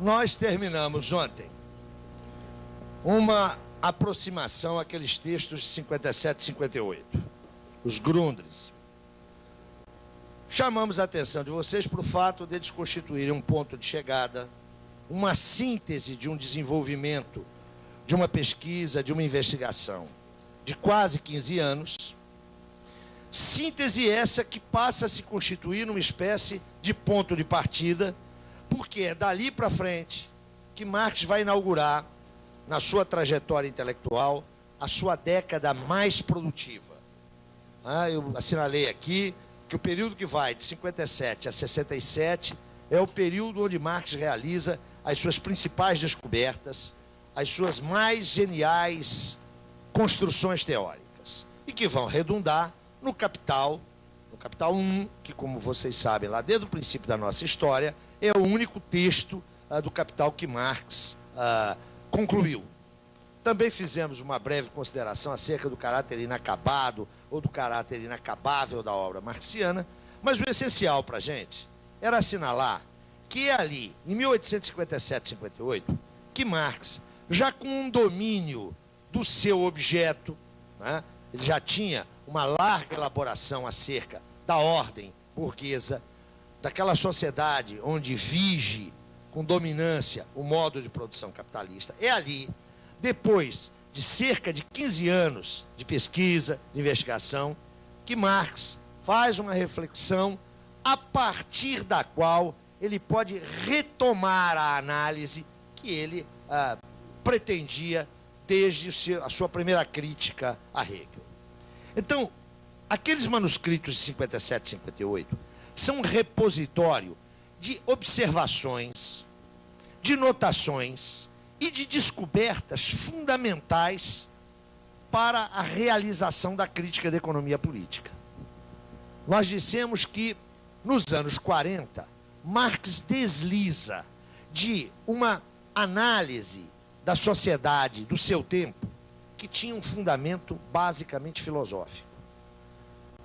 Nós terminamos ontem uma aproximação àqueles textos de 57 e 58, os Grundrisse. Chamamos a atenção de vocês para o fato de eles constituírem um ponto de chegada, uma síntese de um desenvolvimento, de uma pesquisa, de uma investigação de quase 15 anos, síntese essa que passa a se constituir numa espécie de ponto de partida, porque é dali para frente que Marx vai inaugurar, na sua trajetória intelectual, a sua década mais produtiva. Eu assinalei aqui que o período que vai de 57 a 67 é o período onde Marx realiza as suas principais descobertas, as suas mais geniais construções teóricas, e que vão redundar no Capital 1, que, como vocês sabem, lá desde o princípio da nossa história, é o único texto do Capital que Marx concluiu. Também fizemos uma breve consideração acerca do caráter inacabado ou do caráter inacabável da obra marxiana, mas o essencial para a gente era assinalar que é ali, em 1857 e 58, que Marx, já com um domínio do seu objeto, né, ele já tinha uma larga elaboração acerca da ordem burguesa, daquela sociedade onde vige com dominância o modo de produção capitalista. É ali, depois de cerca de 15 anos de pesquisa, de investigação, que Marx faz uma reflexão a partir da qual ele pode retomar a análise que ele pretendia desde a sua primeira crítica a Hegel. Então, aqueles manuscritos de 57 e 58 são um repositório de observações, de notações e de descobertas fundamentais para a realização da crítica da economia política. Nós dissemos que, nos anos 40, Marx desliza de uma análise da sociedade do seu tempo que tinha um fundamento basicamente filosófico.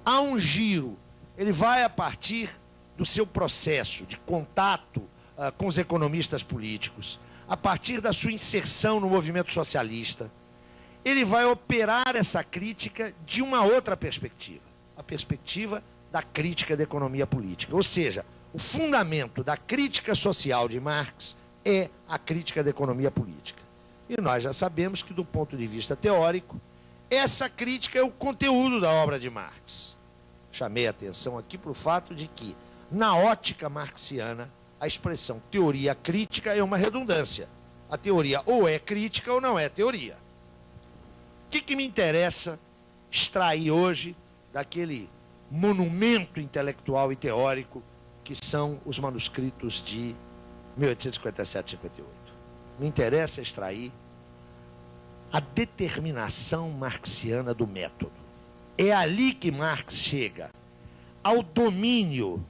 Há um giro, ele vai a partir do seu processo de contato com os economistas políticos, a partir da sua inserção no movimento socialista, ele vai operar essa crítica de uma outra perspectiva, a perspectiva da crítica da economia política. Ou seja, o fundamento da crítica social de Marx é a crítica da economia política. E nós já sabemos que, do ponto de vista teórico, essa crítica é o conteúdo da obra de Marx. Chamei a atenção aqui para o fato de que, na ótica marxiana, a expressão teoria crítica é uma redundância. A teoria ou é crítica ou não é teoria. O que me interessa extrair hoje daquele monumento intelectual e teórico que são os manuscritos de 1857 e 58? Me interessa extrair a determinação marxiana do método. É ali que Marx chega ao domínio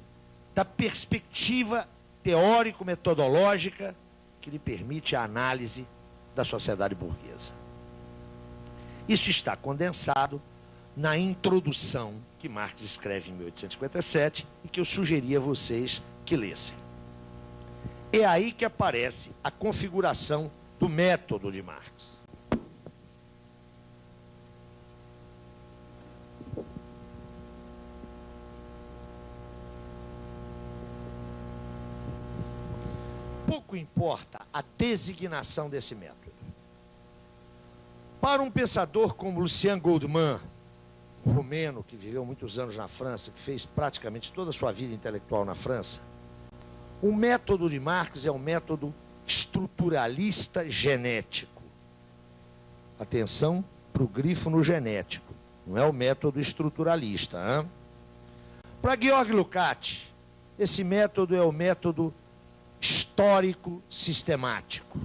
da perspectiva teórico-metodológica que lhe permite a análise da sociedade burguesa. Isso está condensado na introdução que Marx escreve em 1857 e que eu sugeri a vocês que lessem. É aí que aparece a configuração do método de Marx. Pouco importa a designação desse método. Para um pensador como Lucien Goldman, um romeno que viveu muitos anos na França, que fez praticamente toda a sua vida intelectual na França, o método de Marx é um método estruturalista genético. Atenção para o grifo no genético, não é o método estruturalista. Hein? Para Georg Lukács, esse método é o método histórico sistemático.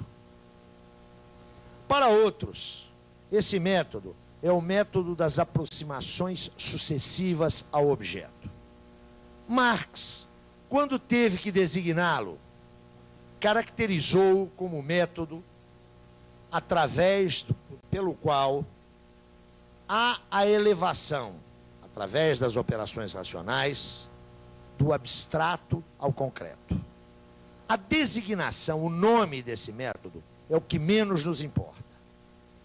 Para outros, esse método é o método das aproximações sucessivas ao objeto. Marx, quando teve que designá-lo, caracterizou-o como método pelo qual há a elevação, através das operações racionais, do abstrato ao concreto. A designação, o nome desse método, é o que menos nos importa.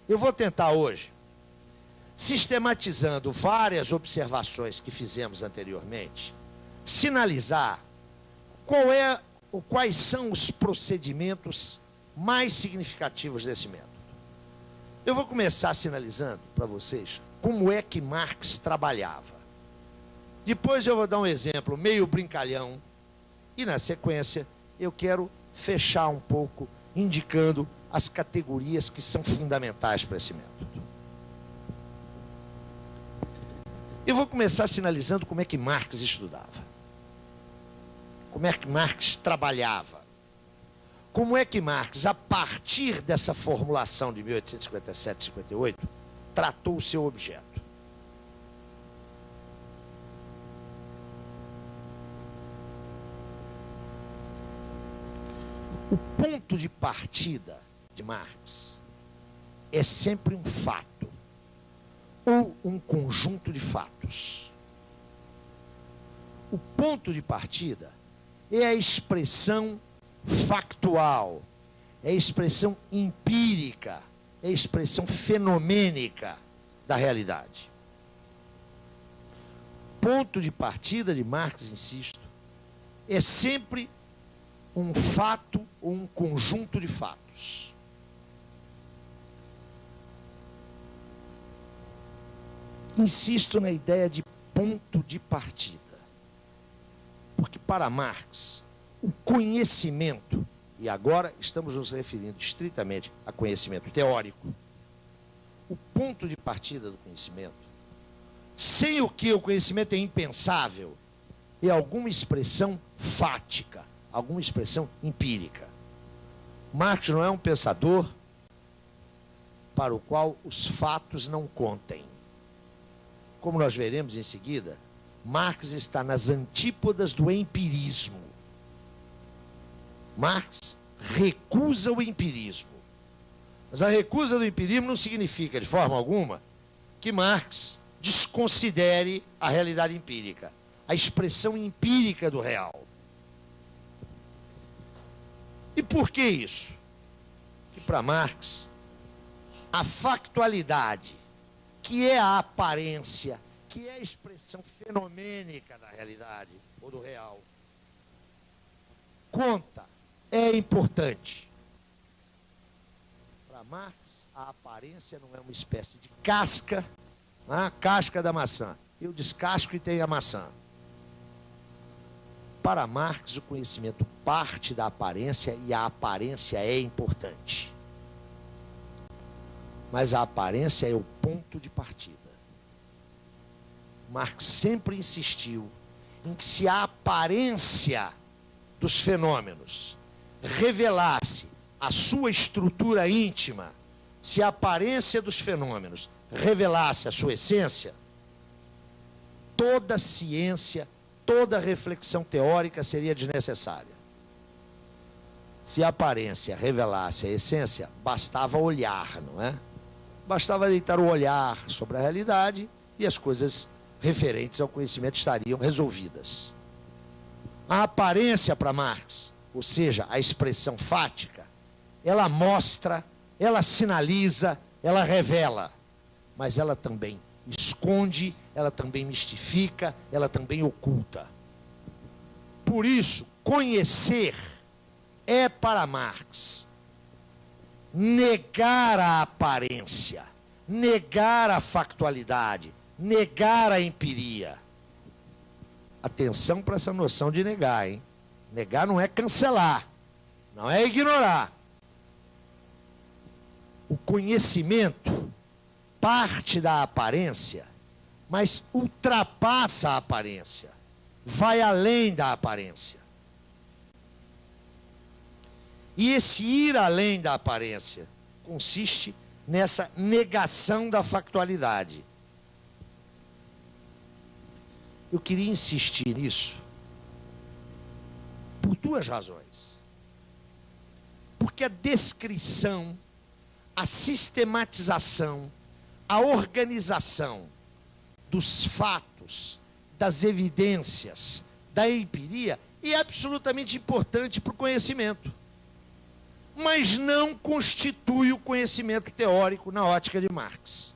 Eu vou tentar hoje, sistematizando várias observações que fizemos anteriormente, sinalizar quais são os procedimentos mais significativos desse método. Eu vou começar sinalizando para vocês como é que Marx trabalhava. Depois eu vou dar um exemplo meio brincalhão e, na sequência, eu quero fechar um pouco indicando as categorias que são fundamentais para esse método. Eu vou começar sinalizando como é que Marx estudava, como é que Marx trabalhava, como é que Marx, a partir dessa formulação de 1857-58, tratou o seu objeto. O ponto de partida de Marx é sempre um fato ou um conjunto de fatos. O ponto de partida é a expressão factual, é a expressão empírica, é a expressão fenomênica da realidade. Ponto de partida de Marx, insisto, é sempre um fato ou um conjunto de fatos. Insisto na ideia de ponto de partida, porque para Marx, o conhecimento, e agora estamos nos referindo estritamente a conhecimento teórico, o ponto de partida do conhecimento, sem o que o conhecimento é impensável, é alguma expressão fática, alguma expressão empírica. Marx não é um pensador para o qual os fatos não contem. Como nós veremos em seguida, Marx está nas antípodas do empirismo. Marx recusa o empirismo. Mas a recusa do empirismo não significa, de forma alguma, que Marx desconsidere a realidade empírica, a expressão empírica do real. E por que isso? Que para Marx, a factualidade, que é a aparência, que é a expressão fenomênica da realidade ou do real, conta, é importante. Para Marx, a aparência não é uma espécie de casca, a casca da maçã. Eu descasco e tenho a maçã. Para Marx, o conhecimento parte da aparência e a aparência é importante. Mas a aparência é o ponto de partida. Marx sempre insistiu em que se a aparência dos fenômenos revelasse a sua estrutura íntima, se a aparência dos fenômenos revelasse a sua essência, toda ciência, toda reflexão teórica seria desnecessária. Se a aparência revelasse a essência, bastava olhar, não é? Bastava deitar o olhar sobre a realidade e as coisas referentes ao conhecimento estariam resolvidas. A aparência para Marx, ou seja, a expressão fática, ela mostra, ela sinaliza, ela revela, mas ela também esconde, ela também mistifica, ela também oculta. Por isso, conhecer é para Marx negar a aparência, negar a factualidade, negar a empiria. Atenção para essa noção de negar, hein? Negar não é cancelar, não é ignorar. O conhecimento parte da aparência, mas ultrapassa a aparência, vai além da aparência. E esse ir além da aparência consiste nessa negação da factualidade. Eu queria insistir nisso por duas razões. Porque a descrição, a sistematização, a organização dos fatos, das evidências, da empiria, e absolutamente importante para o conhecimento, mas não constitui o conhecimento teórico na ótica de Marx.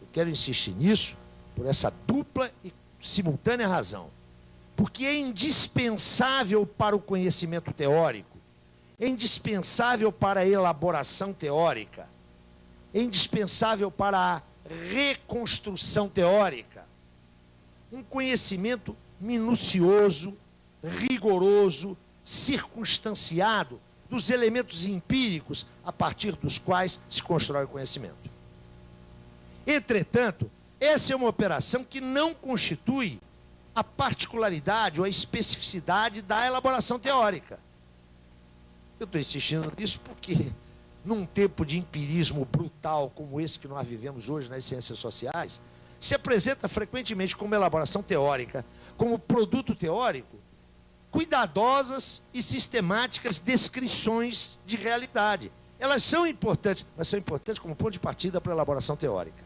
Eu quero insistir nisso por essa dupla e simultânea razão, porque é indispensável para o conhecimento teórico, é indispensável para a elaboração teórica, é indispensável para a reconstrução teórica, um conhecimento minucioso, rigoroso, circunstanciado dos elementos empíricos a partir dos quais se constrói o conhecimento. Entretanto, essa é uma operação que não constitui a particularidade ou a especificidade da elaboração teórica. Eu estou insistindo nisso porque, num tempo de empirismo brutal como esse que nós vivemos hoje nas ciências sociais, se apresenta frequentemente como elaboração teórica, como produto teórico, cuidadosas e sistemáticas descrições de realidade. Elas são importantes, mas são importantes como ponto de partida para a elaboração teórica.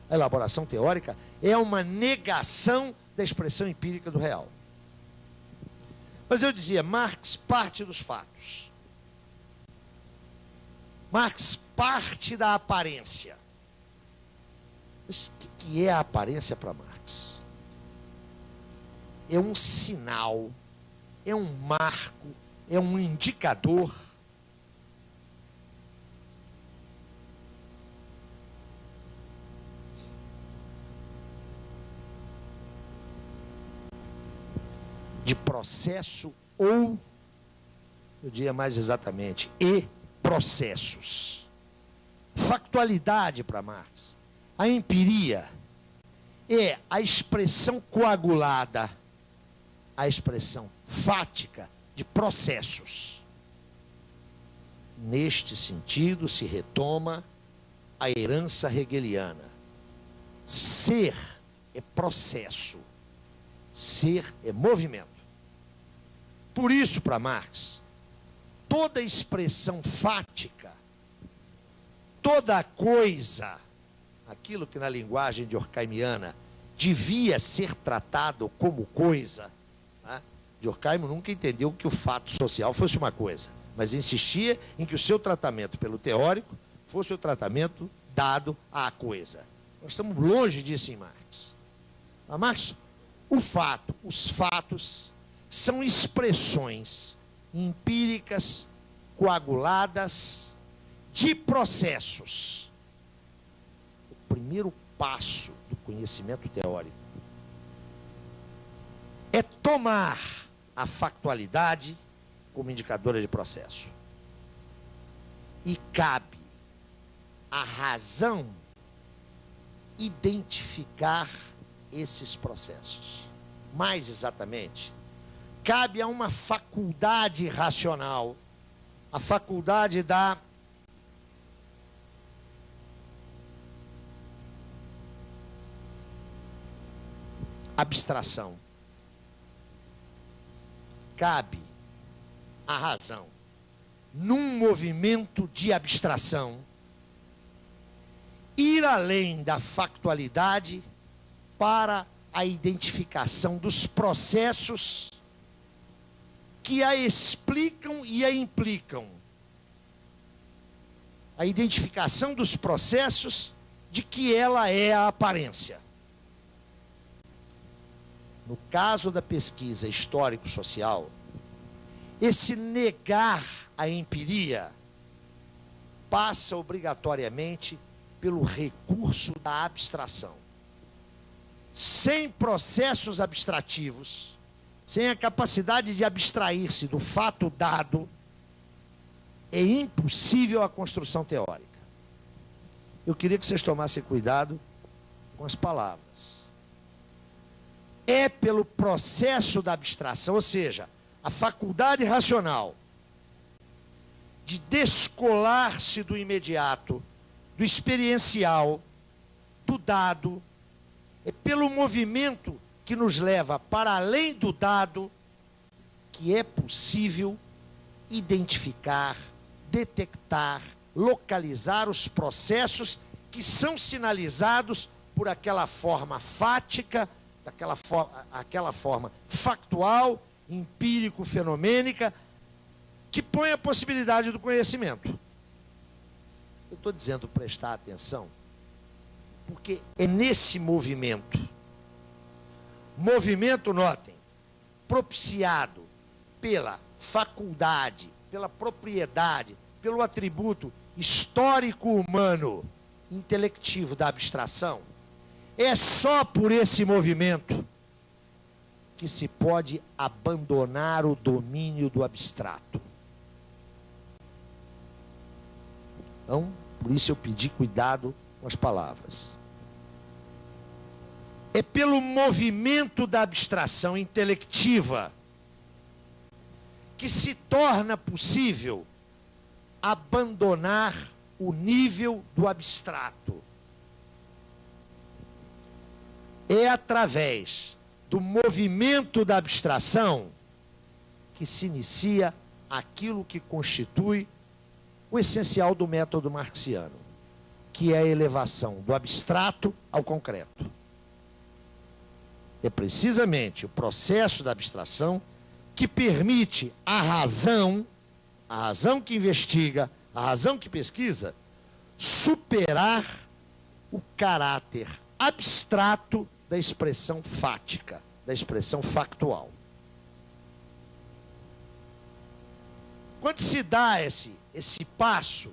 A elaboração teórica é uma negação da expressão empírica do real. Mas eu dizia, Marx parte dos fatos. Marx parte da aparência. Mas o que é a aparência para Marx? É um sinal, é um marco, é um indicador de processo ou, eu diria mais exatamente, e processos. Factualidade para Marx. A empiria é a expressão coagulada, a expressão fática de processos. Neste sentido, se retoma a herança hegeliana. Ser é processo, ser é movimento. Por isso, para Marx, toda expressão fática, toda coisa, aquilo que na linguagem de Horkheimiana devia ser tratado como coisa, né? Durkheim nunca entendeu que o fato social fosse uma coisa, mas insistia em que o seu tratamento pelo teórico fosse o tratamento dado à coisa. Nós estamos longe disso em Marx. Para Marx, os fatos são expressões empíricas, coaguladas, de processos. O primeiro passo do conhecimento teórico é tomar a factualidade como indicadora de processo. E cabe à razão identificar esses processos. Mais exatamente, cabe a uma faculdade racional, a faculdade da abstração. Cabe à razão, num movimento de abstração, ir além da factualidade para a identificação dos processos que a explicam e a implicam. A identificação dos processos de que ela é a aparência. No caso da pesquisa histórico-social, esse negar a empiria passa obrigatoriamente pelo recurso da abstração. Sem processos abstrativos, sem a capacidade de abstrair-se do fato dado, é impossível a construção teórica. Eu queria que vocês tomassem cuidado com as palavras. É pelo processo da abstração, ou seja, a faculdade racional de descolar-se do imediato, do experiencial, do dado, é pelo movimento que nos leva para além do dado que é possível identificar, detectar, localizar os processos que são sinalizados por aquela forma fática aquela forma factual, empírico-fenomênica, que põe a possibilidade do conhecimento. Eu estou dizendo prestar atenção, porque é nesse movimento, notem, propiciado pela faculdade, pela propriedade, pelo atributo histórico humano, intelectivo da abstração, é só por esse movimento que se pode abandonar o domínio do abstrato. Então, por isso eu pedi cuidado com as palavras. É pelo movimento da abstração intelectiva que se torna possível abandonar o nível do abstrato. É através do movimento da abstração que se inicia aquilo que constitui o essencial do método marxiano, que é a elevação do abstrato ao concreto. É precisamente o processo da abstração que permite à razão que investiga, a razão que pesquisa, superar o caráter abstrato da expressão fática, da expressão factual. Quando se dá esse passo,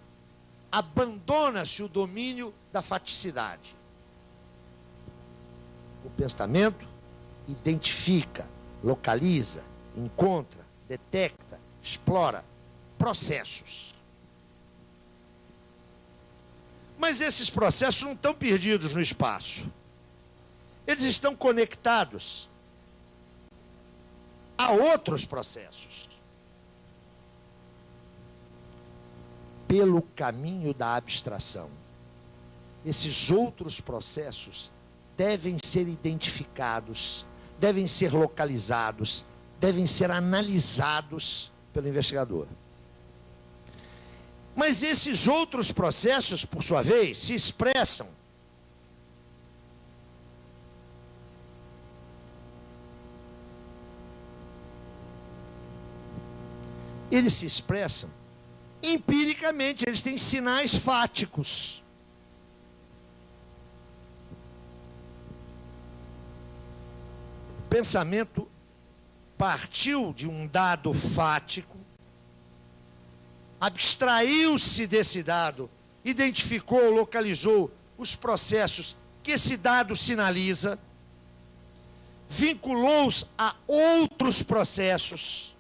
abandona-se o domínio da faticidade. O pensamento identifica, localiza, encontra, detecta, explora processos. Mas esses processos não estão perdidos no espaço. Eles estão conectados a outros processos. Pelo caminho da abstração. Esses outros processos devem ser identificados, devem ser localizados, devem ser analisados pelo investigador. Mas esses outros processos, por sua vez, se expressam empiricamente, eles têm sinais fáticos. O pensamento partiu de um dado fático, abstraiu-se desse dado, identificou, localizou os processos que esse dado sinaliza, vinculou-os a outros processos,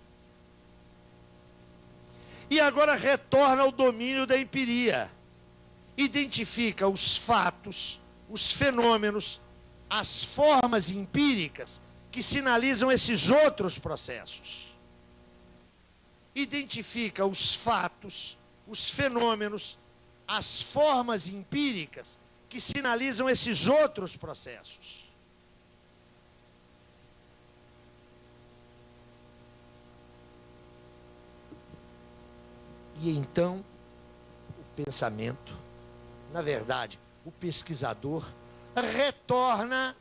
e agora retorna ao domínio da empiria. Identifica os fatos, os fenômenos, as formas empíricas que sinalizam esses outros processos. Identifica os fatos, os fenômenos, as formas empíricas que sinalizam esses outros processos. E então, o pensamento, na verdade, o pesquisador, retorna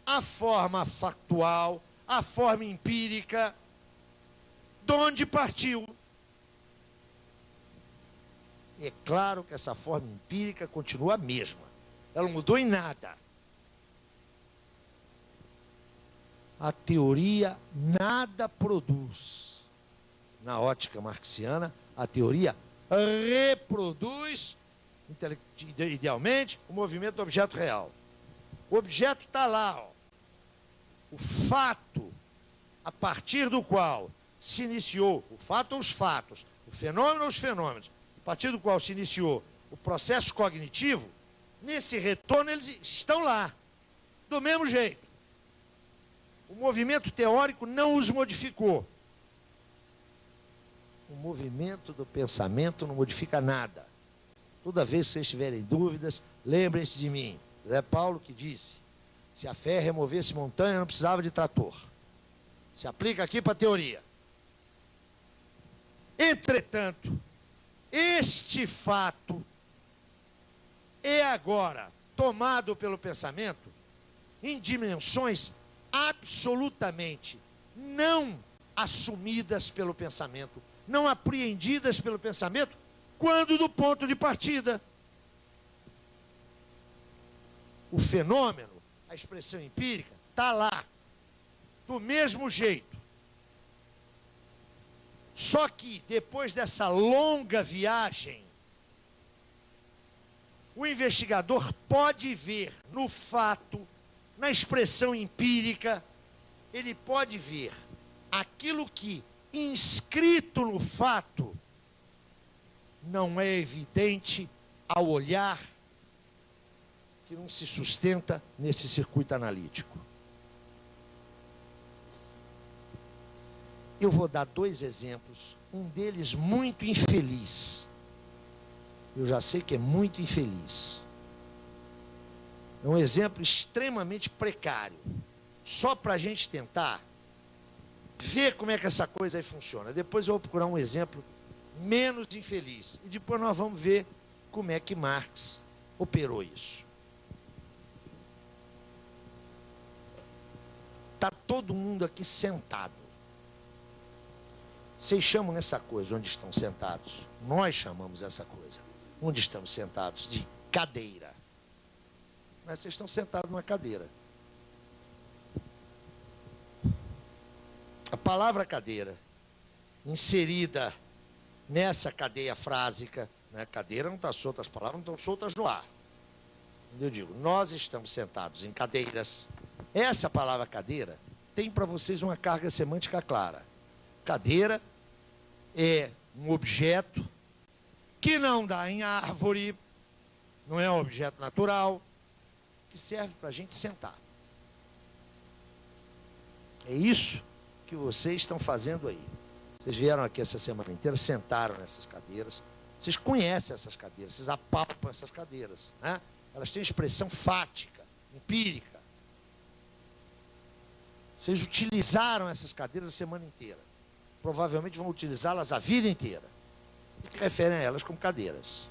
à forma factual, à forma empírica, de onde partiu. É claro que essa forma empírica continua a mesma. Ela não mudou em nada. A teoria nada produz. Na ótica marxiana, a teoria reproduz, idealmente, o movimento do objeto real. O objeto está lá, ó. O fato a partir do qual se iniciou, o fato ou os fatos, o fenômeno ou os fenômenos, a partir do qual se iniciou o processo cognitivo, nesse retorno eles estão lá, do mesmo jeito. O movimento teórico não os modificou. O movimento do pensamento não modifica nada. Toda vez que vocês tiverem dúvidas, lembrem-se de mim. Zé Paulo que disse, se a fé removesse montanha, não precisava de trator. Se aplica aqui para a teoria. Entretanto, este fato é agora tomado pelo pensamento em dimensões absolutamente não assumidas pelo pensamento, não apreendidas pelo pensamento, quando do ponto de partida. O fenômeno, a expressão empírica, está lá, do mesmo jeito. Só que, depois dessa longa viagem, o investigador pode ver no fato, na expressão empírica, ele pode ver aquilo que, inscrito no fato, não é evidente ao olhar, que não se sustenta nesse circuito analítico. Eu vou dar 2 exemplos, um deles muito infeliz. Eu já sei que é muito infeliz. É um exemplo extremamente precário, só para a gente tentar ver como é que essa coisa aí funciona. Depois eu vou procurar um exemplo menos infeliz. E depois nós vamos ver como é que Marx operou isso. Está todo mundo aqui sentado. Vocês chamam essa coisa onde estão sentados? Nós chamamos essa coisa onde estamos sentados de cadeira. Mas vocês estão sentados numa cadeira. A palavra cadeira, inserida nessa cadeia frásica, né? Cadeira não está solta, as palavras não estão soltas no ar. Eu digo, nós estamos sentados em cadeiras. Essa palavra cadeira tem para vocês uma carga semântica clara. Cadeira é um objeto que não dá em árvore, não é um objeto natural, que serve para a gente sentar. É isso que vocês estão fazendo aí. Vocês vieram aqui essa semana inteira, sentaram nessas cadeiras, vocês conhecem essas cadeiras, vocês apalpam essas cadeiras, né? Elas têm expressão fática, empírica. Vocês utilizaram essas cadeiras a semana inteira. Provavelmente vão utilizá-las a vida inteira. Se referem a elas como cadeiras.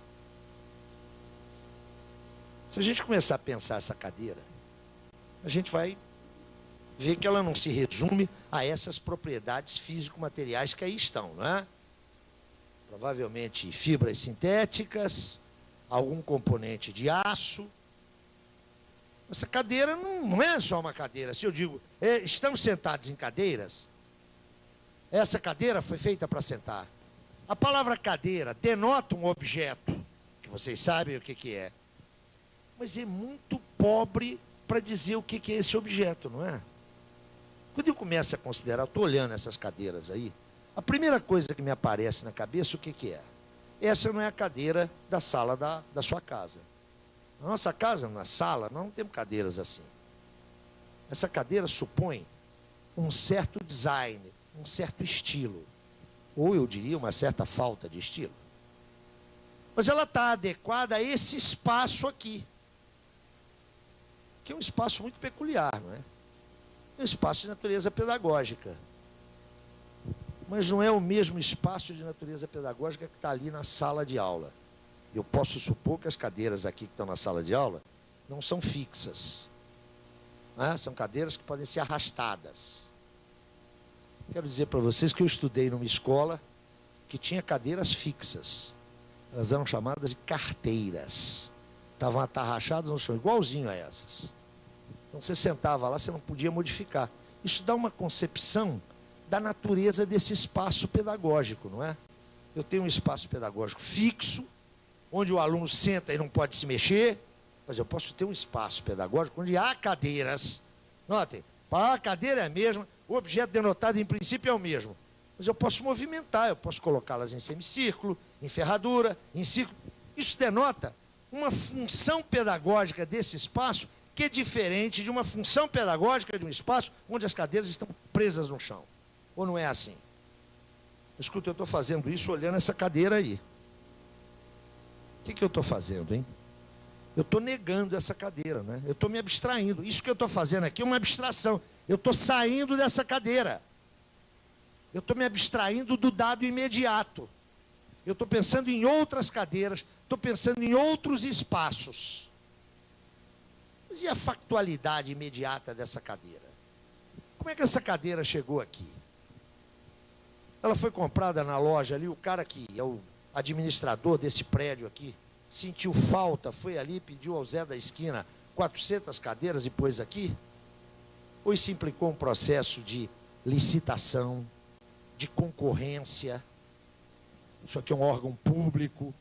Se a gente começar a pensar essa cadeira, a gente vai ver que ela não se resume a essas propriedades físico-materiais que aí estão, não é? Provavelmente fibras sintéticas, algum componente de aço. Essa cadeira não é só uma cadeira. Se eu digo, estamos sentados em cadeiras, essa cadeira foi feita para sentar. A palavra cadeira denota um objeto, que vocês sabem o que é, mas é muito pobre para dizer o que é esse objeto, não é? Quando eu começo a considerar, eu estou olhando essas cadeiras aí, a primeira coisa que me aparece na cabeça, o que é? Essa não é a cadeira da sala da sua casa. Na nossa casa, na sala, nós não temos cadeiras assim. Essa cadeira supõe um certo design, um certo estilo. Ou eu diria uma certa falta de estilo. Mas ela está adequada a esse espaço aqui. Que é um espaço muito peculiar, não é? É um espaço de natureza pedagógica. Mas não é o mesmo espaço de natureza pedagógica que está ali na sala de aula. Eu posso supor que as cadeiras aqui que estão na sala de aula não são fixas. Né? São cadeiras que podem ser arrastadas. Quero dizer para vocês que eu estudei numa escola que tinha cadeiras fixas. Elas eram chamadas de carteiras. Estavam atarrachadas no chão, igualzinho a essas. Então você sentava lá, você não podia modificar. Isso dá uma concepção da natureza desse espaço pedagógico, não é? Eu tenho um espaço pedagógico fixo, onde o aluno senta e não pode se mexer, mas eu posso ter um espaço pedagógico onde há cadeiras. Notem, a cadeira é a mesma, o objeto denotado em princípio é o mesmo, mas eu posso movimentar, eu posso colocá-las em semicírculo, em ferradura, em círculo. Isso denota uma função pedagógica desse espaço que é diferente de uma função pedagógica de um espaço onde as cadeiras estão presas no chão. Ou não é assim? Escuta, eu estou fazendo isso olhando essa cadeira aí. O que eu estou fazendo, hein? Eu estou negando essa cadeira, né? Eu estou me abstraindo. Isso que eu estou fazendo aqui é uma abstração. Eu estou saindo dessa cadeira. Eu estou me abstraindo do dado imediato. Eu estou pensando em outras cadeiras, estou pensando em outros espaços. Mas e a factualidade imediata dessa cadeira? Como é que essa cadeira chegou aqui? Ela foi comprada na loja ali, o cara que é o administrador desse prédio aqui, sentiu falta, foi ali, pediu ao Zé da esquina 400 cadeiras e pôs aqui? Ou isso implicou um processo de licitação, de concorrência? Isso aqui é um órgão público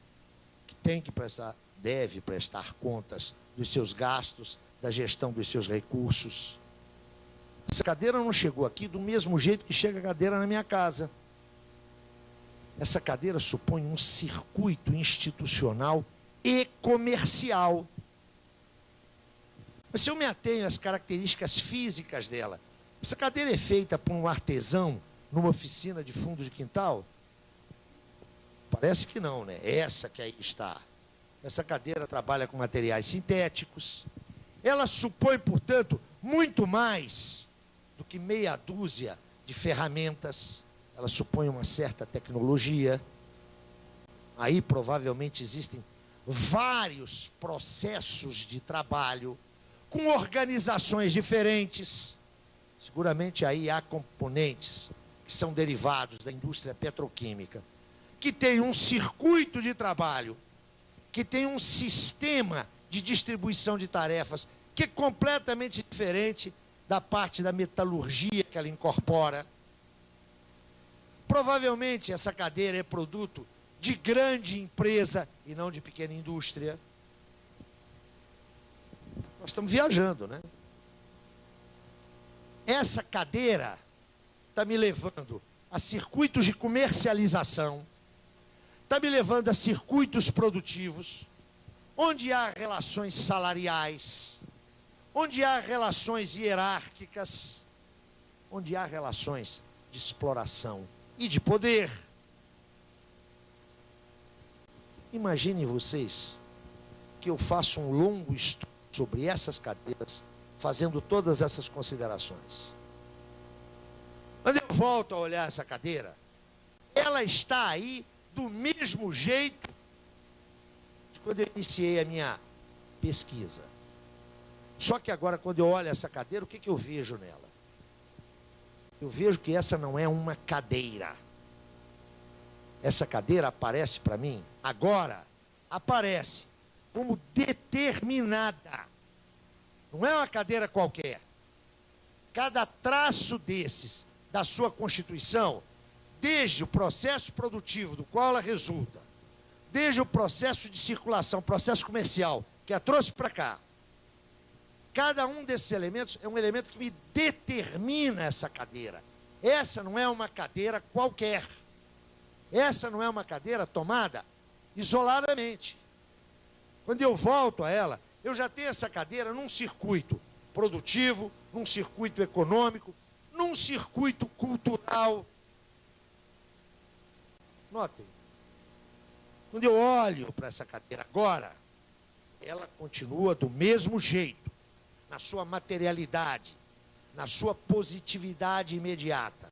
que tem que prestar, deve prestar contas dos seus gastos, da gestão dos seus recursos. Essa cadeira não chegou aqui do mesmo jeito que chega a cadeira na minha casa. Essa cadeira supõe um circuito institucional e comercial. Mas se eu me atenho às características físicas dela, essa cadeira é feita por um artesão numa oficina de fundo de quintal? Parece que não, né? Essa que aí está. Essa cadeira trabalha com materiais sintéticos. Ela supõe, portanto, muito mais do que meia dúzia de ferramentas. Ela supõe uma certa tecnologia. Aí provavelmente existem vários processos de trabalho com organizações diferentes. Seguramente aí há componentes que são derivados da indústria petroquímica, que tem um circuito de trabalho, que tem um sistema de distribuição de tarefas que é completamente diferente da parte da metalurgia que ela incorpora. Provavelmente essa cadeira é produto de grande empresa e não de pequena indústria. Nós estamos viajando, né? Essa cadeira está me levando a circuitos de comercialização, está me levando a circuitos produtivos, onde há relações salariais, onde há relações hierárquicas, onde há relações de exploração e de poder. Imaginem vocês que eu faço um longo estudo sobre essas cadeiras, fazendo todas essas considerações. Quando eu volto a olhar essa cadeira, ela está aí do mesmo jeito de quando eu iniciei a minha pesquisa. Só que agora, quando eu olho essa cadeira, o que eu vejo nela? Eu vejo que essa não é uma cadeira. Essa cadeira aparece para mim, agora, aparece como determinada. Não é uma cadeira qualquer. Cada traço desses, da sua constituição, desde o processo produtivo do qual ela resulta, desde o processo de circulação, processo comercial, que a trouxe para cá, cada um desses elementos é um elemento que me determina essa cadeira. Essa não é uma cadeira qualquer. Essa não é uma cadeira tomada isoladamente. Quando eu volto a ela, eu já tenho essa cadeira num circuito produtivo, num circuito econômico, num circuito cultural. Notem, quando eu olho para essa cadeira agora, ela continua do mesmo jeito, na sua materialidade, na sua positividade imediata.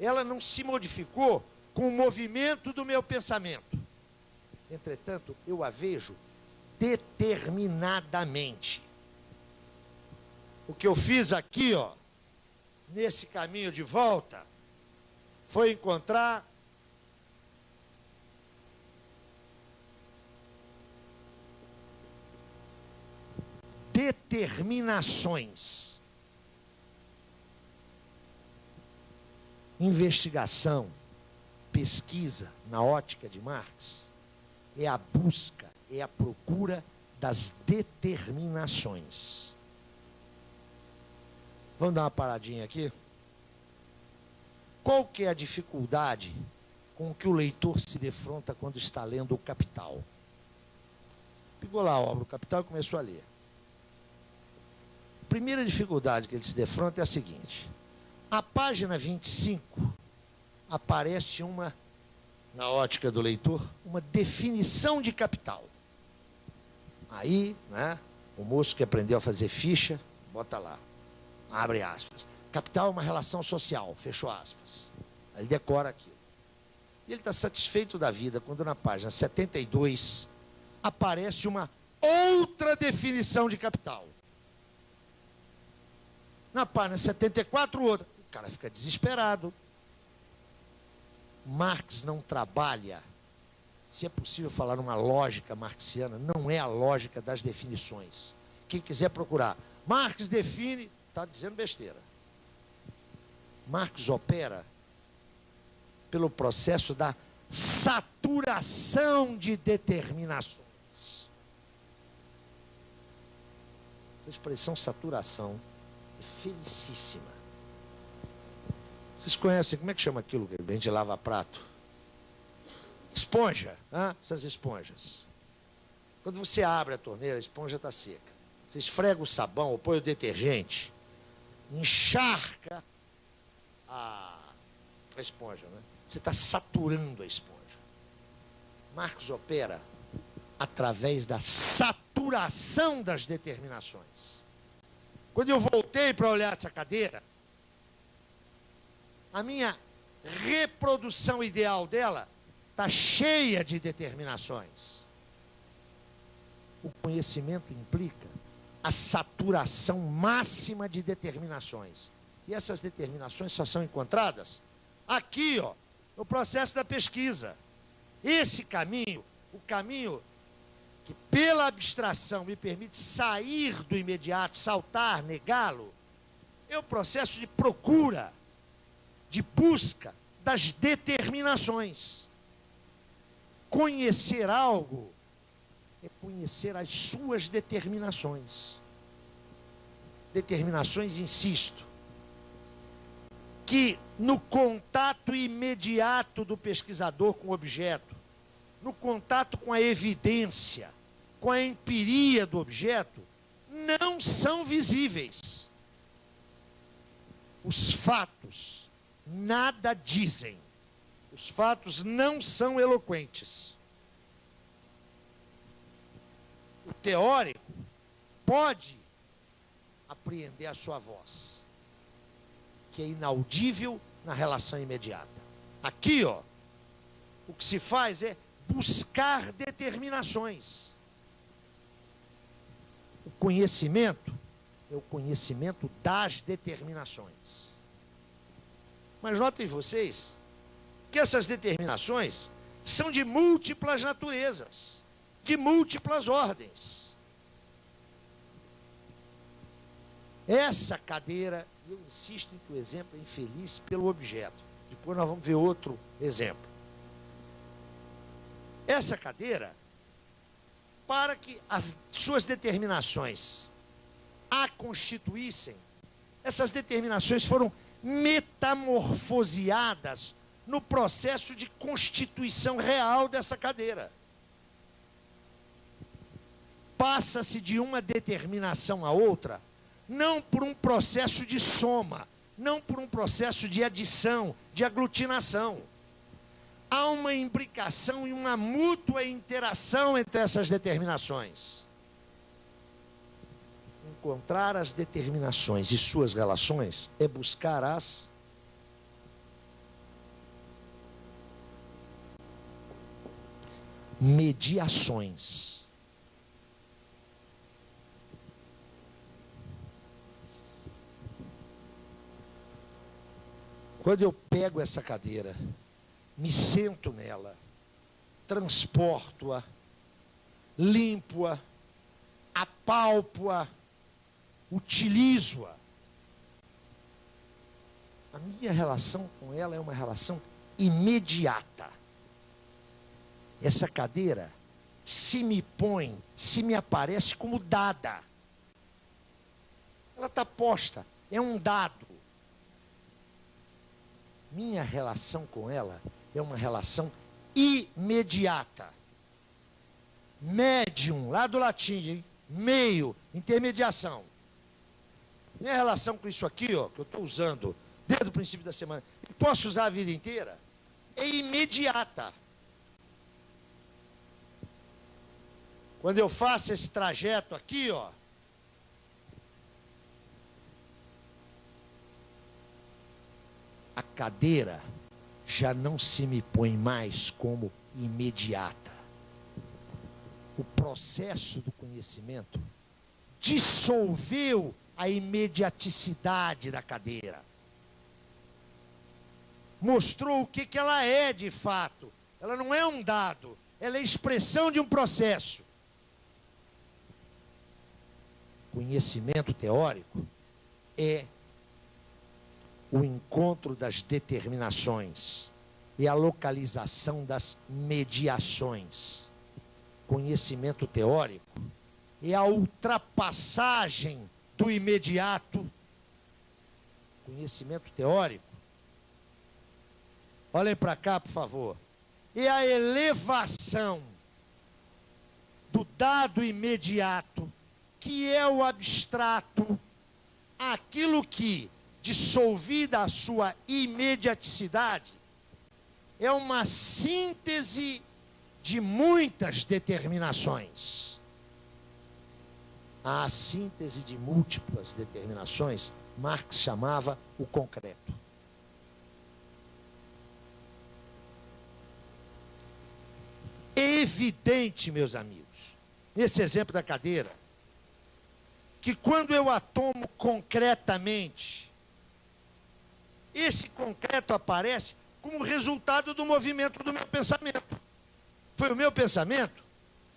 Ela não se modificou com o movimento do meu pensamento. Entretanto, eu a vejo determinadamente. O que eu fiz aqui, ó, nesse caminho de volta, foi encontrar determinações. Investigação, pesquisa na ótica de Marx é a busca, é a procura das determinações. Vamos dar uma paradinha aqui? Qual que é a dificuldade com que o leitor se defronta quando está lendo o Capital? Pegou lá a obra, o Capital, e começou a ler. A primeira dificuldade que ele se defronta é a seguinte: a página 25 aparece uma, na ótica do leitor, uma definição de capital. Aí, né, o moço que aprendeu a fazer ficha, bota lá, abre aspas. Capital é uma relação social, fechou aspas. Aí ele decora aquilo. E ele está satisfeito da vida quando na página 72 aparece uma outra definição de capital. Na página 74, outra. O cara fica desesperado. Marx não trabalha, se é possível falar uma lógica marxiana, não é a lógica das definições. Quem quiser procurar, Marx define, está dizendo besteira. Marx opera pelo processo da saturação de determinações. A expressão saturação é felicíssima. Vocês conhecem, como é que chama aquilo que a gente lava prato? Esponja, hein? Essas esponjas. Quando você abre a torneira, a esponja está seca. Você esfrega o sabão ou põe o detergente, encharca a esponja, né? Você está saturando a esponja. Marx opera através da saturação das determinações. Quando eu voltei para olhar essa cadeira, a minha reprodução ideal dela está cheia de determinações. O conhecimento implica a saturação máxima de determinações. E essas determinações só são encontradas aqui, ó, no processo da pesquisa. Esse caminho, o caminho que pela abstração me permite sair do imediato, saltar, negá-lo, é o processo de procura, de busca das determinações. Conhecer algo é conhecer as suas determinações. Determinações, insisto, que no contato imediato do pesquisador com o objeto, no contato com a evidência, com a empiria do objeto, não são visíveis. Os fatos nada dizem. Os fatos não são eloquentes. O teórico pode apreender a sua voz, que é inaudível na relação imediata. Aqui, ó, o que se faz é buscar determinações. O conhecimento é o conhecimento das determinações. Mas notem vocês que essas determinações são de múltiplas naturezas, de múltiplas ordens. Essa cadeira, eu insisto em que o exemplo é infeliz pelo objeto. Depois nós vamos ver outro exemplo. Essa cadeira, para que as suas determinações a constituíssem, essas determinações foram metamorfoseadas no processo de constituição real dessa cadeira. Passa-se de uma determinação a outra, não por um processo de soma, não por um processo de adição, de aglutinação. Há uma imbricação e uma mútua interação entre essas determinações. Encontrar as determinações e suas relações é buscar as mediações. Quando eu pego essa cadeira, me sento nela, transporto-a, limpo-a, apalpo-a, utilizo-a. A minha relação com ela é uma relação imediata. Essa cadeira se me põe, se me aparece como dada. Ela está posta, é um dado. Minha relação com ela é uma relação imediata. Médium, lá do latim, hein? Meio, intermediação. Minha relação com isso aqui, ó, que eu estou usando desde o princípio da semana, e posso usar a vida inteira, é imediata. Quando eu faço esse trajeto aqui, ó, a cadeira já não se me põe mais como imediata. O processo do conhecimento dissolveu a imediaticidade da cadeira. Mostrou o que ela é de fato. Ela não é um dado, ela é expressão de um processo. Conhecimento teórico é o encontro das determinações e a localização das mediações. Conhecimento teórico é a ultrapassagem do imediato. Conhecimento teórico, olhem para cá, por favor, é a elevação do dado imediato, que é o abstrato, aquilo que, dissolvida a sua imediaticidade, é uma síntese de muitas determinações. A síntese de múltiplas determinações, Marx chamava o concreto. É evidente, meus amigos, nesse exemplo da cadeira, que quando eu a tomo concretamente, esse concreto aparece como resultado do movimento do meu pensamento. Foi o meu pensamento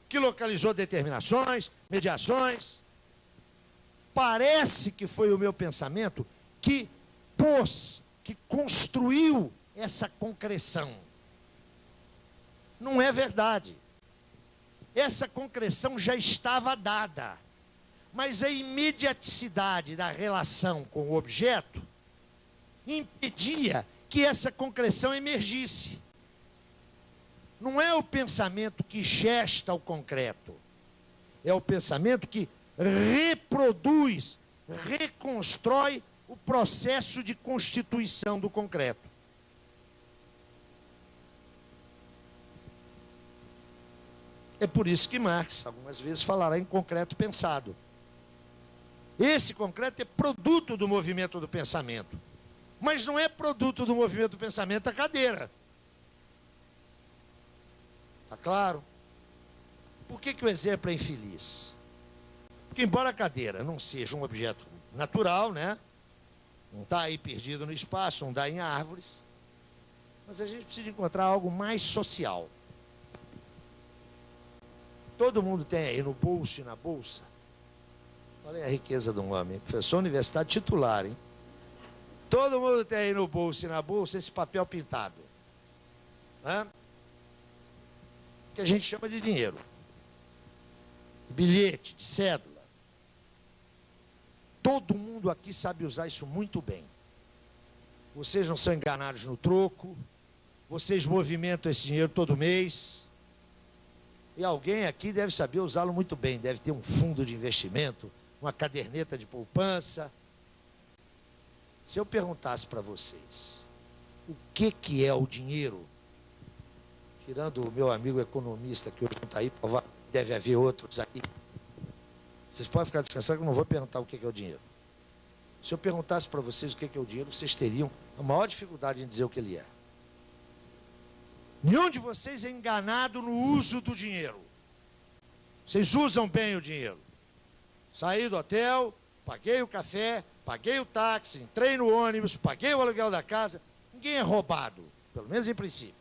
que localizou determinações, mediações. Parece que foi o meu pensamento que pôs, que construiu essa concreção. Não é verdade. Essa concreção já estava dada, mas a imediaticidade da relação com o objeto impedia que essa concreção emergisse. Não é o pensamento que gesta o concreto, é o pensamento que reproduz, reconstrói o processo de constituição do concreto. É por isso que Marx, algumas vezes, falará em concreto pensado. Esse concreto é produto do movimento do pensamento. Mas não é produto do movimento do pensamento a cadeira. Está claro? Por que o exemplo é infeliz? Porque embora a cadeira não seja um objeto natural, né? Não está aí perdido no espaço, não dá em árvores. Mas a gente precisa encontrar algo mais social. Todo mundo tem aí no bolso e na bolsa. Olha a riqueza de um homem. Professor universitário titular, hein? Todo mundo tem aí no bolso e na bolsa esse papel pintado. Né? Que a gente chama de dinheiro. Bilhete, de cédula. Todo mundo aqui sabe usar isso muito bem. Vocês não são enganados no troco. Vocês movimentam esse dinheiro todo mês. E alguém aqui deve saber usá-lo muito bem. Deve ter um fundo de investimento, uma caderneta de poupança. Se eu perguntasse para vocês, o que é o dinheiro? Tirando o meu amigo economista, que hoje não está aí, deve haver outros aí. Vocês podem ficar descansados que eu não vou perguntar o que é o dinheiro. Se eu perguntasse para vocês o que é o dinheiro, vocês teriam a maior dificuldade em dizer o que ele é. Nenhum de vocês é enganado no uso do dinheiro. Vocês usam bem o dinheiro. Saí do hotel, paguei o café, paguei o táxi, entrei no ônibus, paguei o aluguel da casa. Ninguém é roubado, pelo menos em princípio.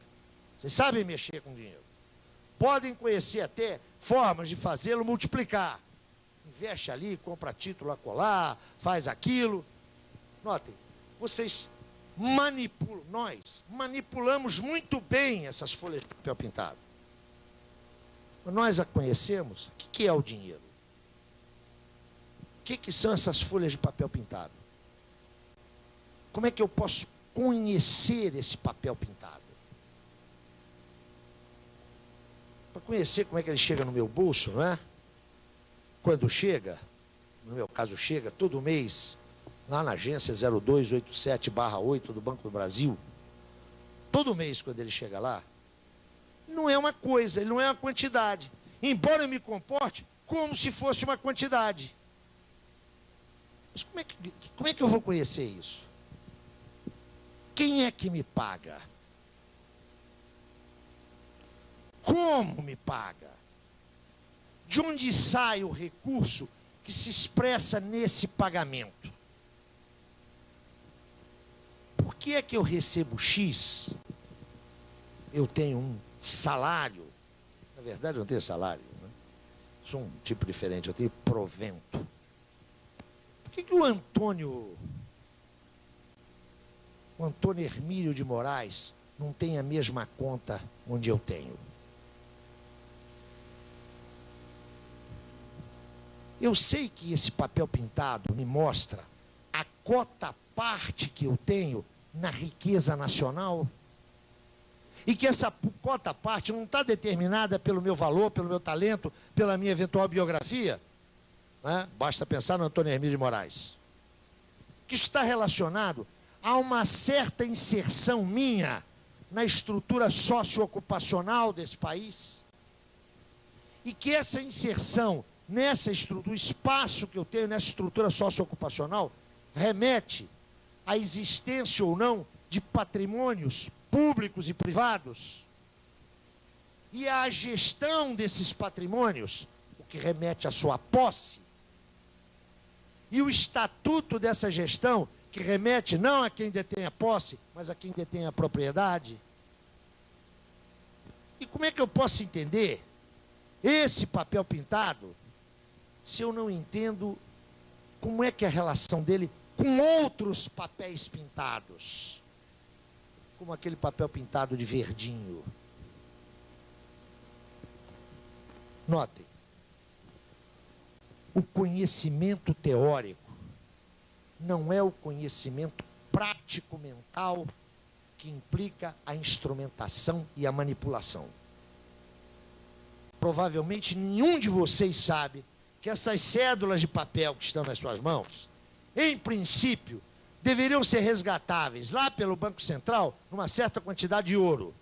Vocês sabem mexer com dinheiro. Podem conhecer até formas de fazê-lo multiplicar. Investe ali, compra título acolá, faz aquilo. Notem, vocês manipulam, nós manipulamos muito bem essas folhas de papel pintado. Nós a conhecemos. O que é o dinheiro? O que são essas folhas de papel pintado? Como é que eu posso conhecer esse papel pintado? Para conhecer como é que ele chega no meu bolso, não é? Quando chega, no meu caso chega, todo mês, lá na agência 0287/8 do Banco do Brasil, todo mês quando ele chega lá, não é uma coisa, ele não é uma quantidade. Embora eu me comporte como se fosse uma quantidade. Mas como é que eu vou conhecer isso? Quem é que me paga? Como me paga? De onde sai o recurso que se expressa nesse pagamento. Por que é que eu recebo X? Eu tenho um salário. Na verdade, eu não tenho salário, né? Sou um tipo diferente, eu tenho provento. Por que o Antônio Hermílio de Moraes não tem a mesma conta onde eu tenho? Eu sei que esse papel pintado me mostra a cota parte que eu tenho na riqueza nacional e que essa cota parte não está determinada pelo meu valor, pelo meu talento, pela minha eventual biografia, né? Basta pensar no Antônio Hermílio de Moraes. Que isso está relacionado a uma certa inserção minha na estrutura socioocupacional desse país e que essa inserção nessa estrutura, o espaço que eu tenho nessa estrutura socioocupacional remete à existência ou não de patrimônios públicos e privados e à gestão desses patrimônios, o que remete à sua posse, e o estatuto dessa gestão, que remete não a quem detém a posse, mas a quem detém a propriedade. E como é que eu posso entender esse papel pintado se eu não entendo como é que é a relação dele com outros papéis pintados, como aquele papel pintado de verdinho? Notem, o conhecimento teórico não é o conhecimento prático mental que implica a instrumentação e a manipulação. Provavelmente nenhum de vocês sabe que essas cédulas de papel que estão nas suas mãos, em princípio, deveriam ser resgatáveis lá pelo Banco Central numa certa quantidade de ouro,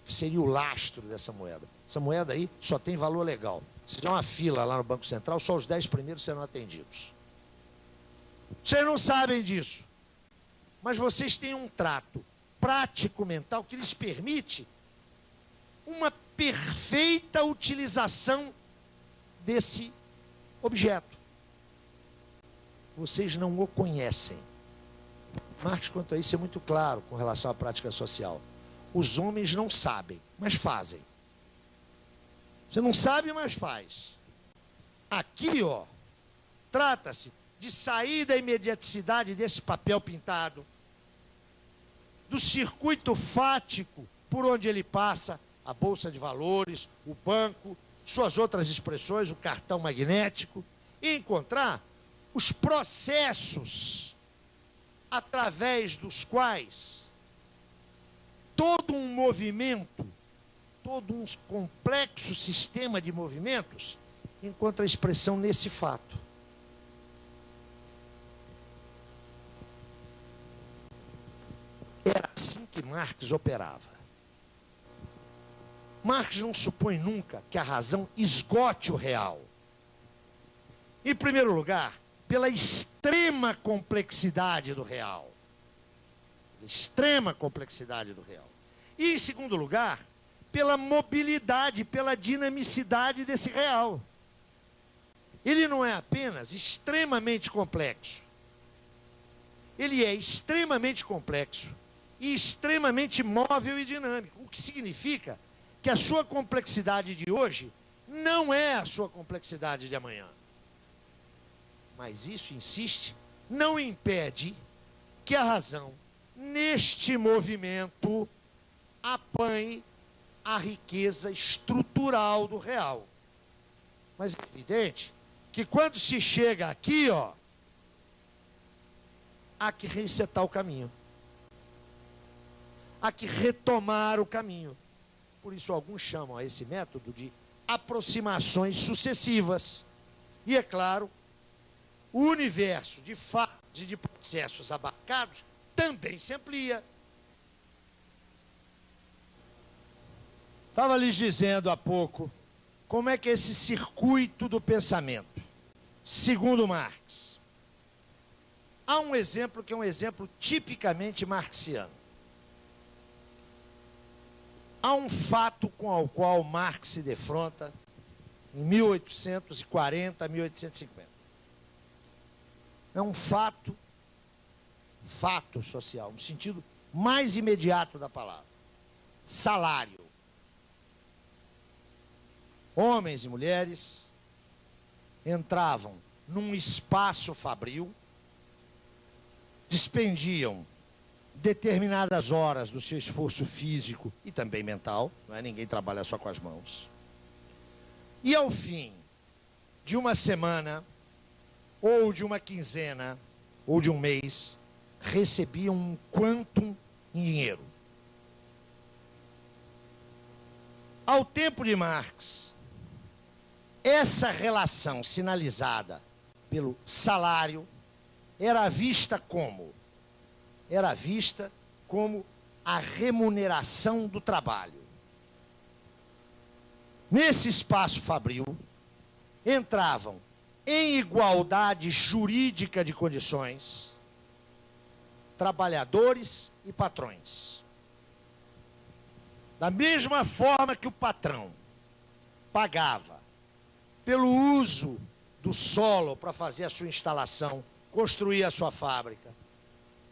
que seria o lastro dessa moeda. Essa moeda aí só tem valor legal. Se tiver uma fila lá no Banco Central, só os 10 primeiros serão atendidos. Vocês não sabem disso, mas vocês têm um trato prático mental que lhes permite uma perfeita utilização desse objeto. Vocês não o conhecem. Marx, quanto a isso, é muito claro com relação à prática social. Os homens não sabem, mas fazem. Você não sabe, mas faz. Aqui, ó, trata-se de sair da imediaticidade desse papel pintado, do circuito fático por onde ele passa, a bolsa de valores, o banco, suas outras expressões, o cartão magnético, e encontrar os processos através dos quais todo um movimento, todo um complexo sistema de movimentos encontra expressão nesse fato. Era assim que Marx operava. Marx não supõe nunca que a razão esgote o real. Em primeiro lugar, pela extrema complexidade do real. Extrema complexidade do real. E, em segundo lugar, pela mobilidade, pela dinamicidade desse real. Ele não é apenas extremamente complexo. Ele é extremamente complexo e extremamente móvel e dinâmico. O que significa que a sua complexidade de hoje não é a sua complexidade de amanhã. Mas isso, insiste, não impede que a razão, neste movimento, apanhe a riqueza estrutural do real. Mas é evidente que quando se chega aqui, ó, há que resetar o caminho. Há que retomar o caminho. Por isso alguns chamam a esse método de aproximações sucessivas. E é claro, o universo de fatos e de processos abarcados também se amplia. Estava lhes dizendo há pouco como é que é esse circuito do pensamento, segundo Marx. Há um exemplo que é um exemplo tipicamente marxiano. Há um fato com o qual Marx se defronta em 1840, 1850. É um fato social, no sentido mais imediato da palavra. Salário. Homens e mulheres entravam num espaço fabril, despendiam determinadas horas do seu esforço físico e também mental, não é? Ninguém trabalha só com as mãos. E ao fim de uma semana, ou de uma quinzena, ou de um mês, recebiam um quantum em dinheiro. Ao tempo de Marx, essa relação sinalizada pelo salário era vista como? Era vista como a remuneração do trabalho. Nesse espaço fabril, entravam em igualdade jurídica de condições trabalhadores e patrões. Da mesma forma que o patrão pagava pelo uso do solo para fazer a sua instalação, construir a sua fábrica,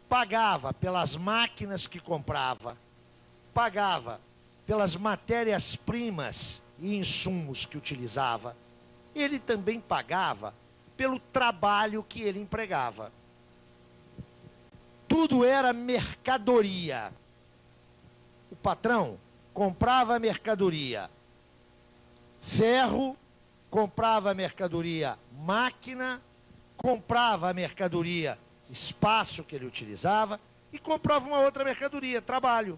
pagava pelas máquinas que comprava, pagava pelas matérias-primas e insumos que utilizava, ele também pagava pelo trabalho que ele empregava. Tudo era mercadoria. O patrão comprava a mercadoria ferro, comprava a mercadoria máquina, comprava a mercadoria espaço que ele utilizava e comprava uma outra mercadoria, trabalho.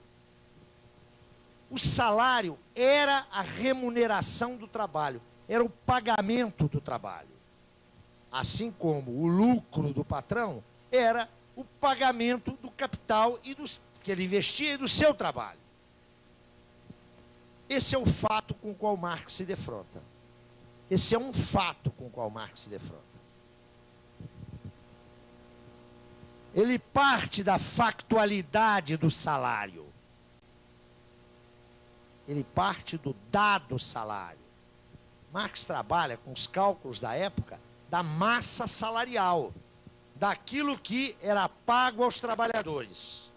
O salário era a remuneração do trabalho, era o pagamento do trabalho. Assim como o lucro do patrão era o pagamento do capital que ele investia e do seu trabalho. Esse é o fato com o qual Marx se defronta. Esse é um fato com o qual Marx se defronta. Ele parte da factualidade do salário. Ele parte do dado salário. Marx trabalha com os cálculos da época da massa salarial, daquilo que era pago aos trabalhadores.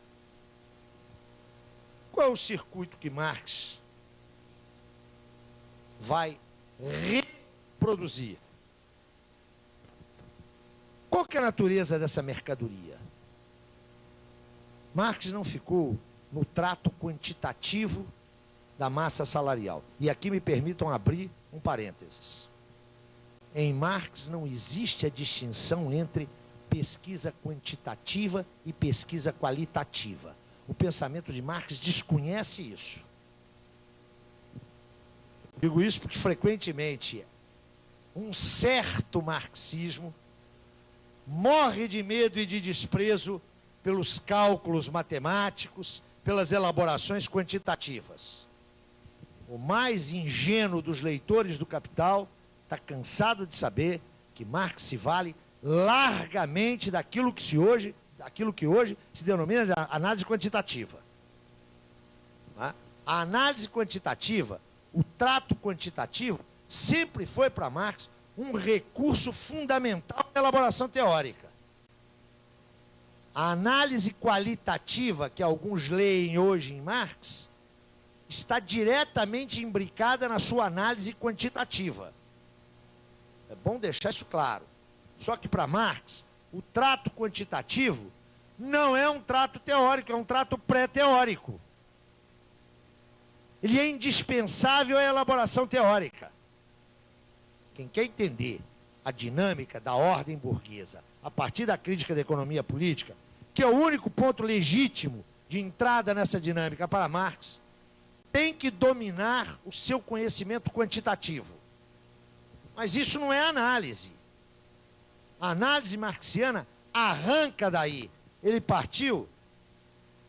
Qual é o circuito que Marx vai reproduzir? Qual que é a natureza dessa mercadoria? Marx não ficou no trato quantitativo da massa salarial. E aqui me permitam abrir um parênteses. Em Marx não existe a distinção entre pesquisa quantitativa e pesquisa qualitativa. O pensamento de Marx desconhece isso. Digo isso porque frequentemente um certo marxismo morre de medo e de desprezo pelos cálculos matemáticos, pelas elaborações quantitativas. O mais ingênuo dos leitores do Capital está cansado de saber que Marx se vale largamente daquilo que hoje se denomina de análise quantitativa. A análise quantitativa, o trato quantitativo, sempre foi para Marx um recurso fundamental na elaboração teórica. A análise qualitativa, que alguns leem hoje em Marx, está diretamente imbricada na sua análise quantitativa. É bom deixar isso claro. Só que para Marx, o trato quantitativo não é um trato teórico, é um trato pré-teórico. Ele é indispensável à elaboração teórica. Quem quer entender a dinâmica da ordem burguesa a partir da crítica da economia política, que é o único ponto legítimo de entrada nessa dinâmica para Marx, tem que dominar o seu conhecimento quantitativo. Mas isso não é análise. A análise marxiana arranca daí. Ele partiu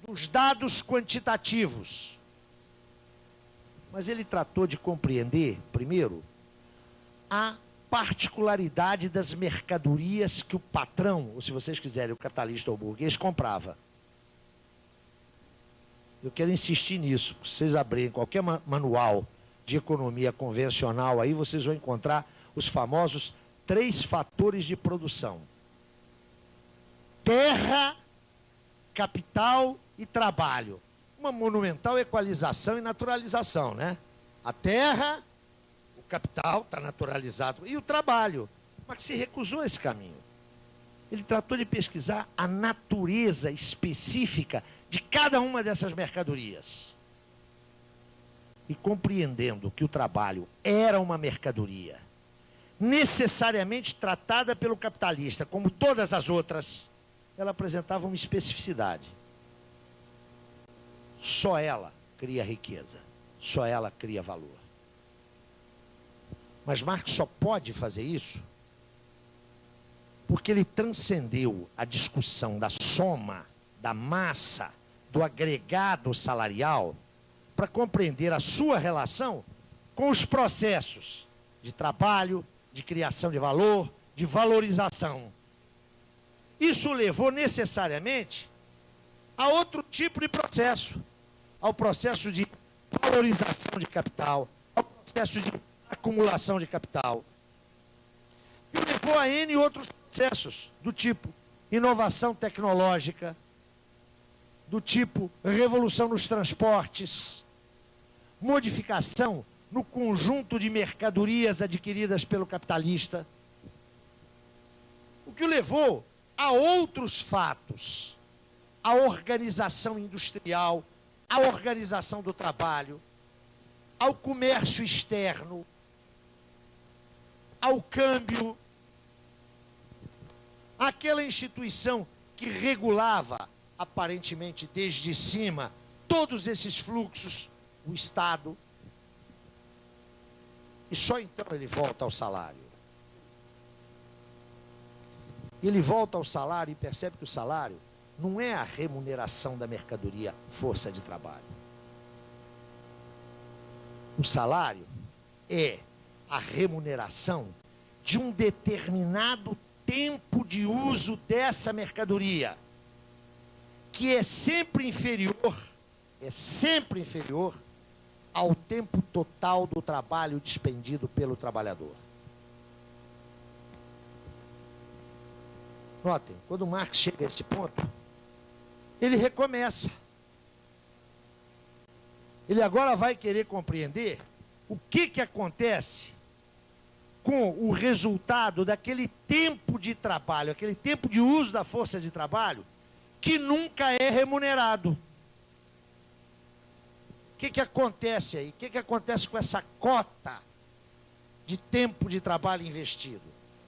dos dados quantitativos. Mas ele tratou de compreender, primeiro, a particularidade das mercadorias que o patrão, ou se vocês quiserem, o capitalista ou o burguês, comprava. Eu quero insistir nisso. Se vocês abrirem qualquer manual de economia convencional, aí vocês vão encontrar os famosos 3 fatores de produção: terra, capital e trabalho. Uma monumental equalização e naturalização, né? A terra, o capital está naturalizado, e o trabalho. Mas se recusou esse caminho. Ele tratou de pesquisar a natureza específica de cada uma dessas mercadorias. E compreendendo que o trabalho era uma mercadoria necessariamente tratada pelo capitalista, como todas as outras, ela apresentava uma especificidade. Só ela cria riqueza, só ela cria valor. Mas Marx só pode fazer isso porque ele transcendeu a discussão da soma, da massa, do agregado salarial, para compreender a sua relação com os processos de trabalho, de criação de valor, de valorização. Isso levou necessariamente a outro tipo de processo, ao processo de valorização de capital, ao processo de acumulação de capital. E levou a N outros processos, do tipo inovação tecnológica, do tipo revolução nos transportes, modificação no conjunto de mercadorias adquiridas pelo capitalista, o que o levou a outros fatos: a organização industrial, a organização do trabalho, ao comércio externo, ao câmbio, aquela instituição que regulava, aparentemente desde cima, todos esses fluxos, o Estado. E só então ele volta ao salário. Ele volta ao salário e percebe que o salário não é a remuneração da mercadoria, força de trabalho. O salário é a remuneração de um determinado tempo de uso dessa mercadoria, que é sempre inferior ao tempo total do trabalho despendido pelo trabalhador. Notem, quando Marx chega a esse ponto, ele recomeça. Ele agora vai querer compreender o que acontece com o resultado daquele tempo de trabalho, aquele tempo de uso da força de trabalho, que nunca é remunerado. O que acontece aí? O que acontece com essa cota de tempo de trabalho investido?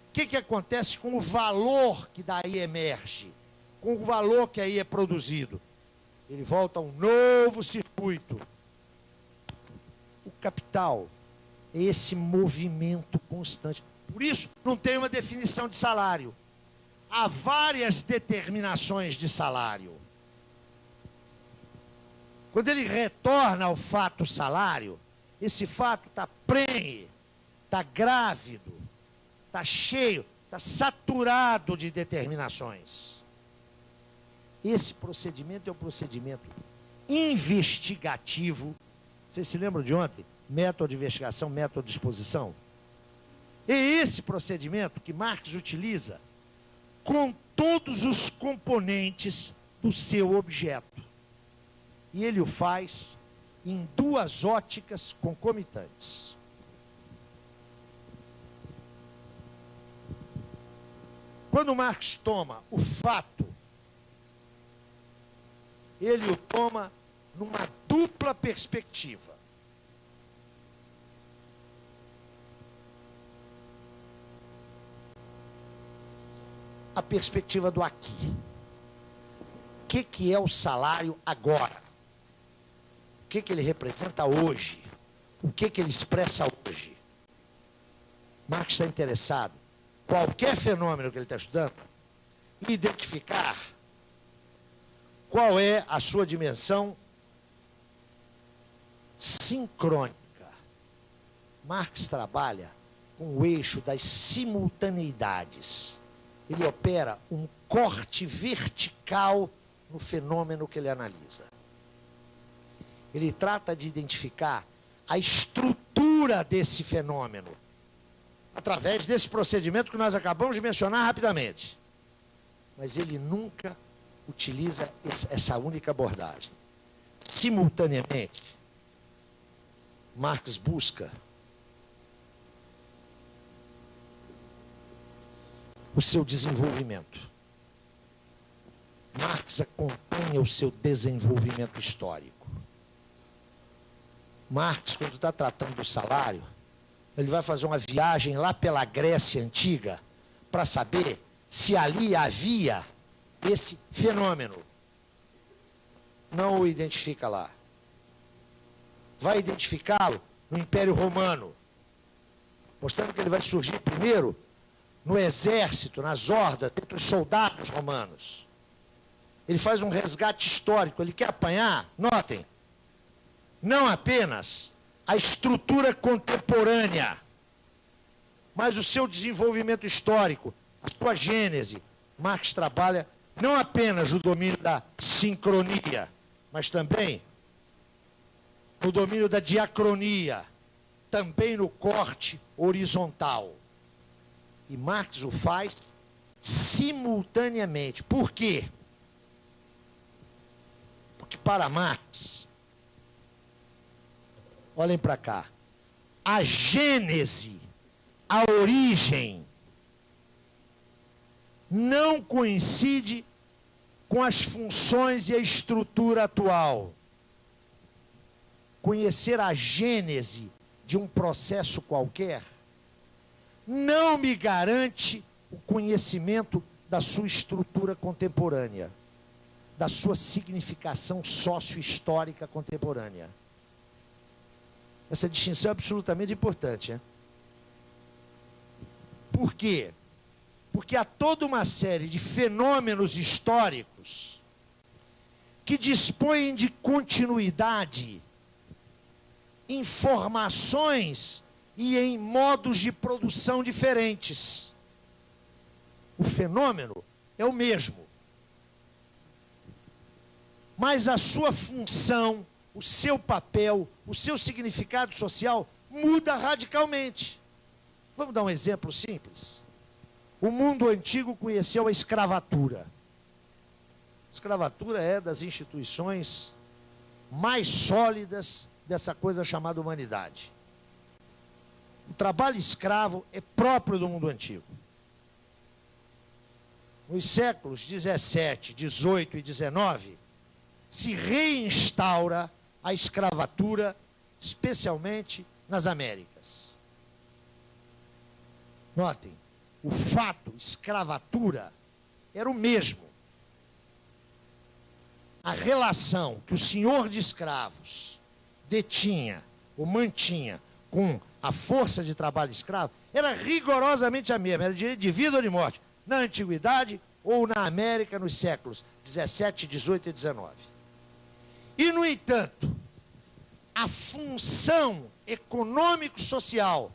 O que acontece com o valor que daí emerge? Com o valor que aí é produzido? Ele volta a um novo circuito. O capital é esse movimento constante. Por isso, não tem uma definição de salário. Há várias determinações de salário. Quando ele retorna ao fato salário, esse fato está prenhe, está grávido, está cheio, está saturado de determinações. Esse procedimento é um procedimento investigativo. Vocês se lembram de ontem? Método de investigação, método de exposição. É esse procedimento que Marx utiliza com todos os componentes do seu objeto. E ele o faz em 2 óticas concomitantes. Quando Marx toma o fato, ele o toma numa dupla perspectiva. A perspectiva do aqui. O que é o salário agora? O que ele representa hoje? O que ele expressa hoje? Marx está interessado, qualquer fenômeno que ele está estudando, em identificar qual é a sua dimensão sincrônica. Marx trabalha com o eixo das simultaneidades. Ele opera um corte vertical no fenômeno que ele analisa. Ele trata de identificar a estrutura estrutura desse fenômeno, através desse procedimento que nós acabamos de mencionar rapidamente. Mas ele nunca utiliza essa única abordagem. Simultaneamente, Marx busca o seu desenvolvimento. Marx acompanha o seu desenvolvimento histórico. Marx, quando está tratando do salário, ele vai fazer uma viagem lá pela Grécia Antiga para saber se ali havia esse fenômeno. Não o identifica lá. Vai identificá-lo no Império Romano, mostrando que ele vai surgir primeiro no exército, nas hordas, entre os soldados romanos. Ele faz um resgate histórico, ele quer apanhar, notem, não apenas a estrutura contemporânea, mas o seu desenvolvimento histórico, a sua gênese. Marx trabalha não apenas no domínio da sincronia, mas também no domínio da diacronia, também no corte horizontal. E Marx o faz simultaneamente. Por quê? Porque para Marx, olhem para cá, a gênese, a origem, não coincide com as funções e a estrutura atual. Conhecer a gênese de um processo qualquer não me garante o conhecimento da sua estrutura contemporânea, da sua significação sócio-histórica contemporânea. Essa distinção é absolutamente importante, hein? Por quê? Porque há toda uma série de fenômenos históricos que dispõem de continuidade, informações e em modos de produção diferentes. O fenômeno é o mesmo, mas a sua função, o seu papel, o seu significado social muda radicalmente. Vamos dar um exemplo simples. O mundo antigo conheceu a escravatura. A escravatura é das instituições mais sólidas dessa coisa chamada humanidade. O trabalho escravo é próprio do mundo antigo. Nos séculos 17, 18 e 19, se reinstaura a escravatura, especialmente nas Américas. Notem, o fato, escravatura, era o mesmo. A relação que o senhor de escravos detinha ou mantinha com a força de trabalho escravo era rigorosamente a mesma, era direito de vida ou de morte, na antiguidade ou na América nos séculos 17, 18 e 19. E, no entanto, a função econômico-social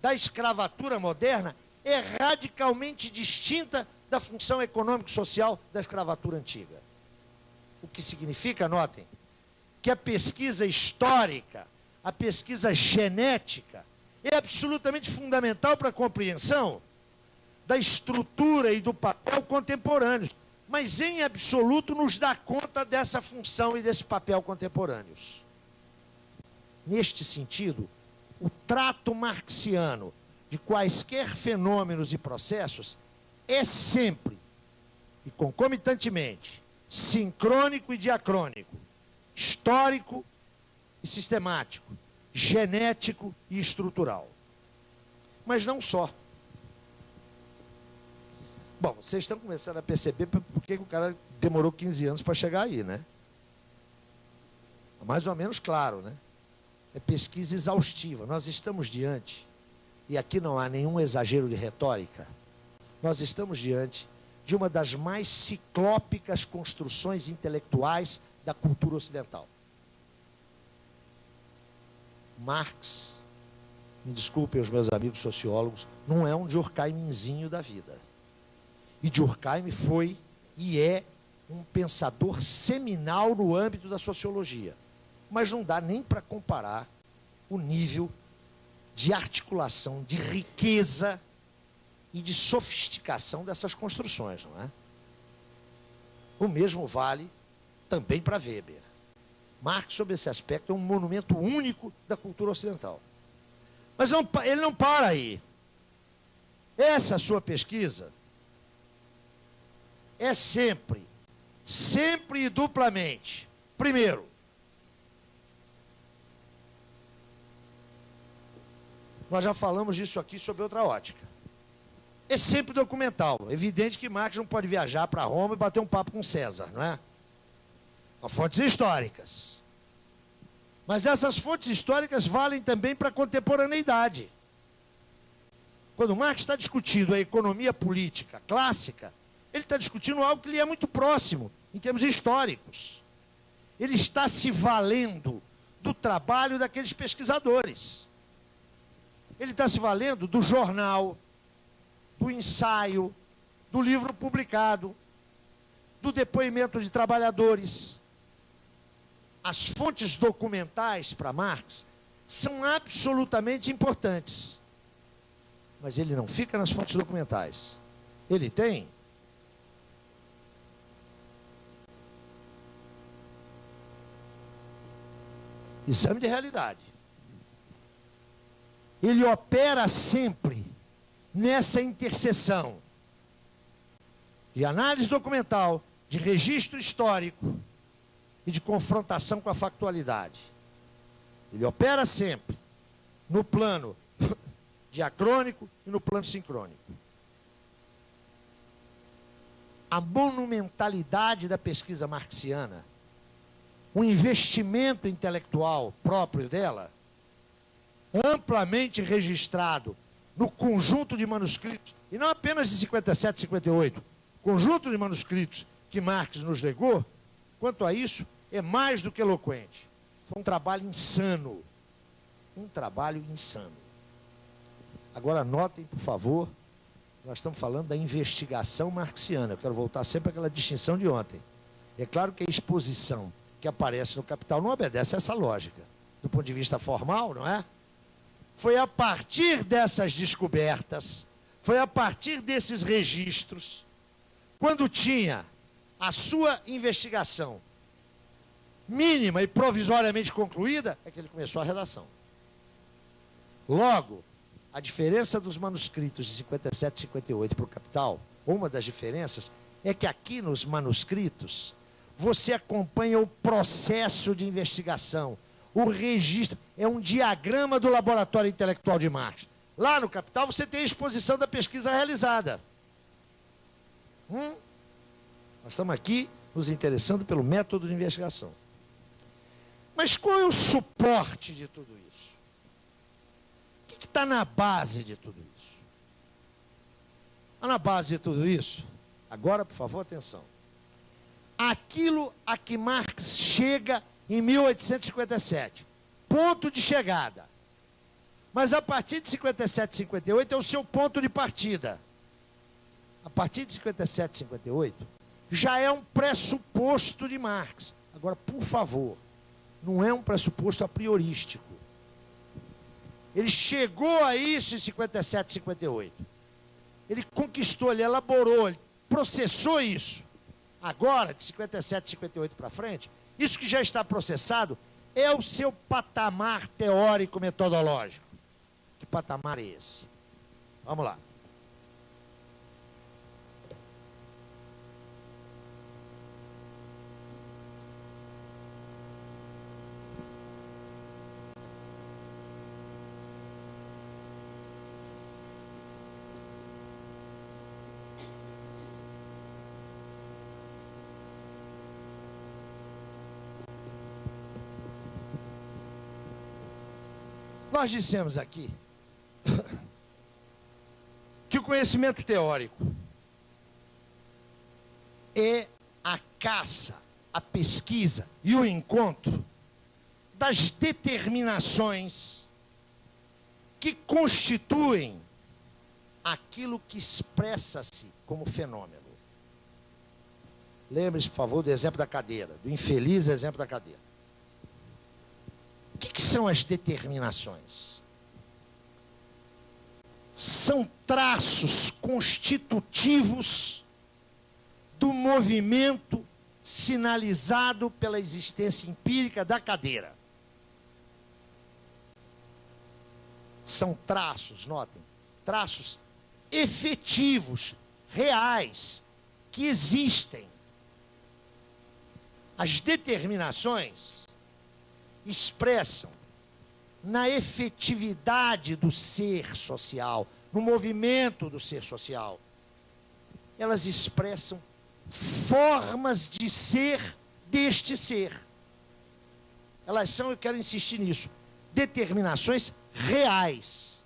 da escravatura moderna é radicalmente distinta da função econômico-social da escravatura antiga. O que significa, notem, que a pesquisa histórica, a pesquisa genética, é absolutamente fundamental para a compreensão da estrutura e do papel contemporâneos, mas em absoluto nos dá conta dessa função e desse papel contemporâneos. Neste sentido, o trato marxiano de quaisquer fenômenos e processos é sempre, e concomitantemente, sincrônico e diacrônico, histórico e sistemático, genético e estrutural. Mas não só. Bom, vocês estão começando a perceber por que o cara demorou 15 anos para chegar aí, né? Mais ou menos claro, né? É pesquisa exaustiva. Nós estamos diante, e aqui não há nenhum exagero de retórica, nós estamos diante de uma das mais ciclópicas construções intelectuais da cultura ocidental. Marx, me desculpem os meus amigos sociólogos, não é um Durkheimzinho da vida. E Durkheim foi e é um pensador seminal no âmbito da sociologia. Mas não dá nem para comparar o nível de articulação, de riqueza e de sofisticação dessas construções, não é? O mesmo vale também para Weber. Marx, sob esse aspecto, é um monumento único da cultura ocidental. Mas não, ele não para aí. Essa sua pesquisa é sempre e duplamente. Primeiro, nós já falamos disso aqui sob outra ótica. É sempre documental. É evidente que Marx não pode viajar para Roma e bater um papo com César, não é? São fontes históricas. Mas essas fontes históricas valem também para a contemporaneidade. Quando Marx está discutindo a economia política clássica, ele está discutindo algo que lhe é muito próximo, em termos históricos. Ele está se valendo do trabalho daqueles pesquisadores. Ele está se valendo do jornal, do ensaio, do livro publicado, do depoimento de trabalhadores. As fontes documentais para Marx são absolutamente importantes. Mas ele não fica nas fontes documentais. Ele tem exame de realidade. Ele opera sempre nessa interseção de análise documental, de registro histórico e de confrontação com a factualidade. Ele opera sempre no plano diacrônico e no plano sincrônico. A monumentalidade da pesquisa marxiana, o investimento intelectual próprio dela, amplamente registrado no conjunto de manuscritos, e não apenas de 57 e 58, conjunto de manuscritos que Marx nos legou, quanto a isso, é mais do que eloquente. Foi um trabalho insano. Um trabalho insano. Agora, notem, por favor, nós estamos falando da investigação marxiana. Eu quero voltar sempre àquela distinção de ontem. É claro que a exposição que aparece no Capital não obedece a essa lógica. Do ponto de vista formal, não é? Foi a partir dessas descobertas, foi a partir desses registros, quando tinha a sua investigação mínima e provisoriamente concluída, é que ele começou a redação. Logo, a diferença dos manuscritos de 57 e 58 para o Capital, uma das diferenças, é que aqui nos manuscritos, você acompanha o processo de investigação, o registro, é um diagrama do laboratório intelectual de Marx. Lá no Capital você tem a exposição da pesquisa realizada. Nós estamos aqui nos interessando pelo método de investigação. Mas qual é o suporte de tudo isso? O que está na base de tudo isso? Está na base de tudo isso? Agora, por favor, atenção. Aquilo a que Marx chega em 1857. Ponto de chegada. Mas a partir de 57 e 58 é o seu ponto de partida. A partir de 57 e 58 já é um pressuposto de Marx. Agora, por favor, não é um pressuposto a priorístico. Ele chegou a isso em 57 e 58. Ele conquistou, ele elaborou, ele processou isso. Agora, de 57 e 58 para frente, isso que já está processado é o seu patamar teórico-metodológico. Que patamar é esse? Vamos lá. Nós dissemos aqui que o conhecimento teórico é a caça, a pesquisa e o encontro das determinações que constituem aquilo que expressa-se como fenômeno. Lembre-se, por favor, do exemplo da cadeira, do infeliz exemplo da cadeira. O que são as determinações? são traços constitutivos do movimento sinalizado pela existência empírica da cadeira. São traços, notem, traços efetivos, reais, que existem. As determinações expressam na efetividade do ser social, no movimento do ser social. Elas expressam formas de ser deste ser. Elas são, eu quero insistir nisso, determinações reais.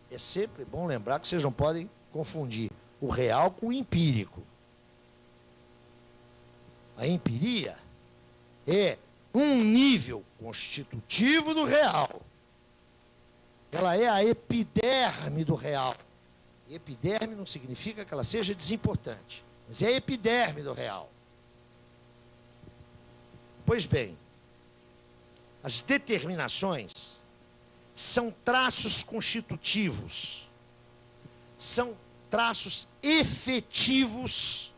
É sempre bom lembrar que vocês não podem confundir o real com o empírico. A empiria é um nível constitutivo do real. Ela é a epiderme do real. Epiderme não significa que ela seja desimportante, mas é a epiderme do real. Pois bem, as determinações são traços constitutivos, são traços efetivos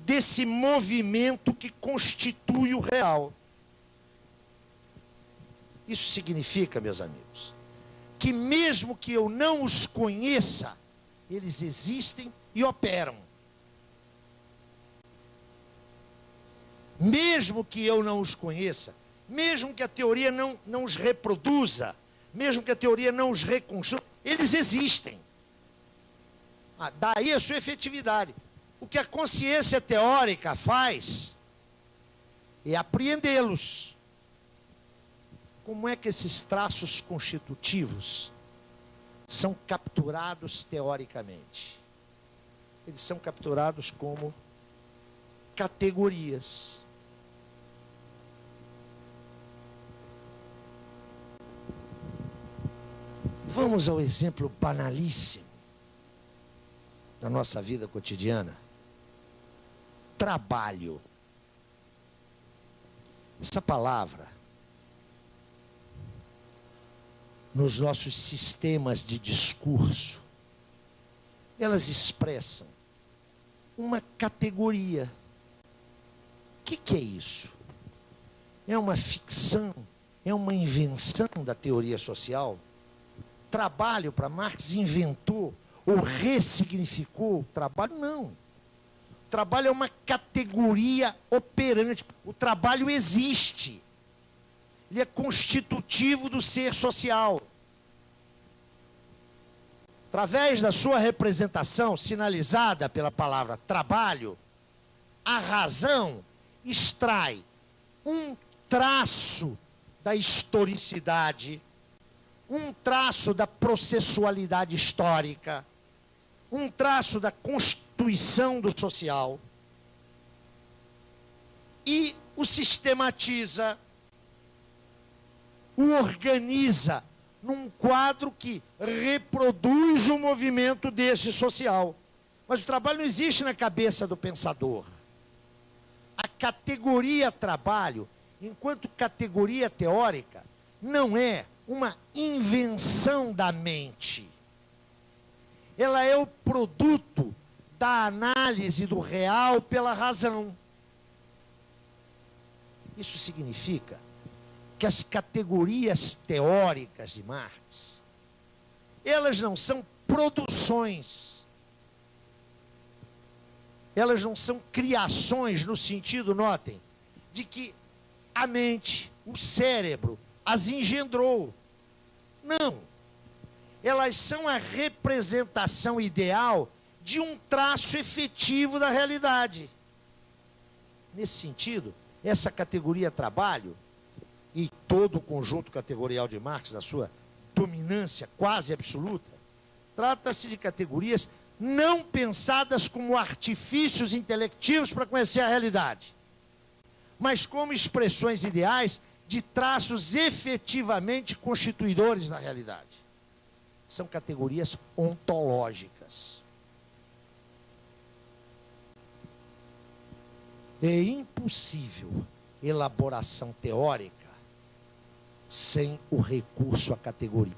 desse movimento que constitui o real. Isso significa, meus amigos, que mesmo que eu não os conheça, eles existem e operam. Mesmo que eu não os conheça, mesmo que a teoria não os reproduza, mesmo que a teoria não os reconstrua, eles existem. Daí a sua efetividade. O que a consciência teórica faz é apreendê-los. Como é que esses traços constitutivos são capturados teoricamente? Eles são capturados como categorias. Vamos ao exemplo banalíssimo da nossa vida cotidiana. Trabalho. Essa palavra, nos nossos sistemas de discurso, elas expressam uma categoria. O que é isso? É uma ficção? É uma invenção da teoria social? Trabalho, para Marx, inventou ou ressignificou o trabalho? Não. O trabalho é uma categoria operante. O trabalho existe. Ele é constitutivo do ser social. Através da sua representação, sinalizada pela palavra trabalho, a razão extrai um traço da historicidade, um traço da processualidade histórica, um traço da constituição do social, e o sistematiza, o organiza num quadro que reproduz o movimento desse social. Mas o trabalho não existe na cabeça do pensador. A categoria trabalho, enquanto categoria teórica, não é uma invenção da mente. Ela é o produto da análise do real pela razão. Isso significa que as categorias teóricas de Marx, elas não são produções, elas não são criações no sentido, notem, de que a mente, o cérebro, as engendrou. Não. Elas são a representação ideal de um traço efetivo da realidade. Nesse sentido, essa categoria trabalho e todo o conjunto categorial de Marx, na sua dominância quase absoluta, trata-se de categorias não pensadas como artifícios intelectivos para conhecer a realidade, mas como expressões ideais de traços efetivamente constituidores da realidade. São categorias ontológicas. É impossível elaboração teórica sem o recurso à categoria.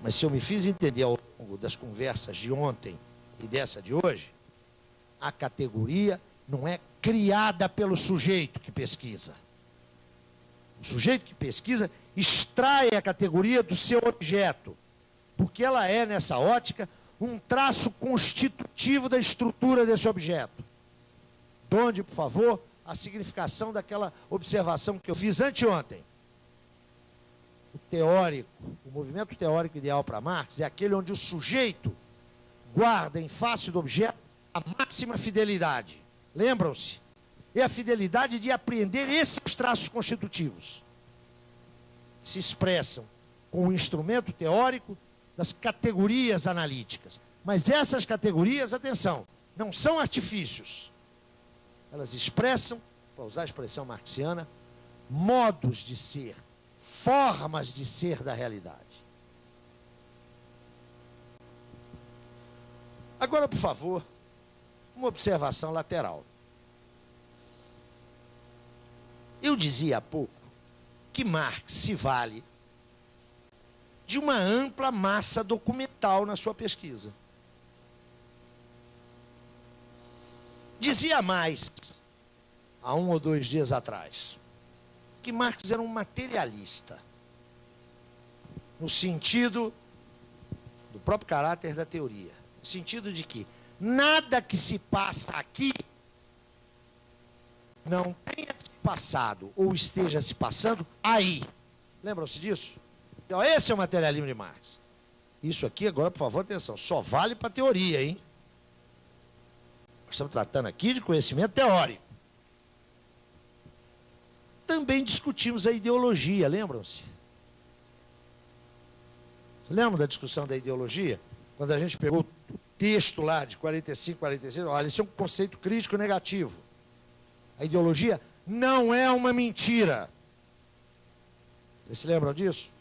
Mas se eu me fiz entender ao longo das conversas de ontem e dessa de hoje, a categoria não é criada pelo sujeito que pesquisa. O sujeito que pesquisa extrai a categoria do seu objeto, porque ela é, nessa ótica, um traço constitutivo da estrutura desse objeto. Donde, por favor, a significação daquela observação que eu fiz anteontem. O teórico, o movimento teórico ideal para Marx é aquele onde o sujeito guarda em face do objeto a máxima fidelidade. Lembram-se? É a fidelidade de apreender esses traços constitutivos. Se expressam com o instrumento teórico das categorias analíticas. Mas essas categorias, atenção, não são artifícios. Elas expressam, para usar a expressão marxiana, modos de ser, formas de ser da realidade. Agora, por favor, uma observação lateral. Eu dizia há pouco que Marx se vale de uma ampla massa documental na sua pesquisa. Dizia mais, há 1 ou 2 dias atrás, que Marx era um materialista, no sentido do próprio caráter da teoria, no sentido de que nada que se passa aqui não tenha se passado ou esteja se passando aí. Lembram-se disso? Então, esse é o materialismo de Marx. Isso aqui, agora, por favor, atenção, só vale para a teoria, hein? Nós estamos tratando aqui de conhecimento teórico. Também discutimos a ideologia, lembram-se? Lembram da discussão da ideologia? Quando a gente pegou o texto lá de 45, 46, olha, isso é um conceito crítico negativo. A ideologia não é uma mentira. Vocês se lembram disso?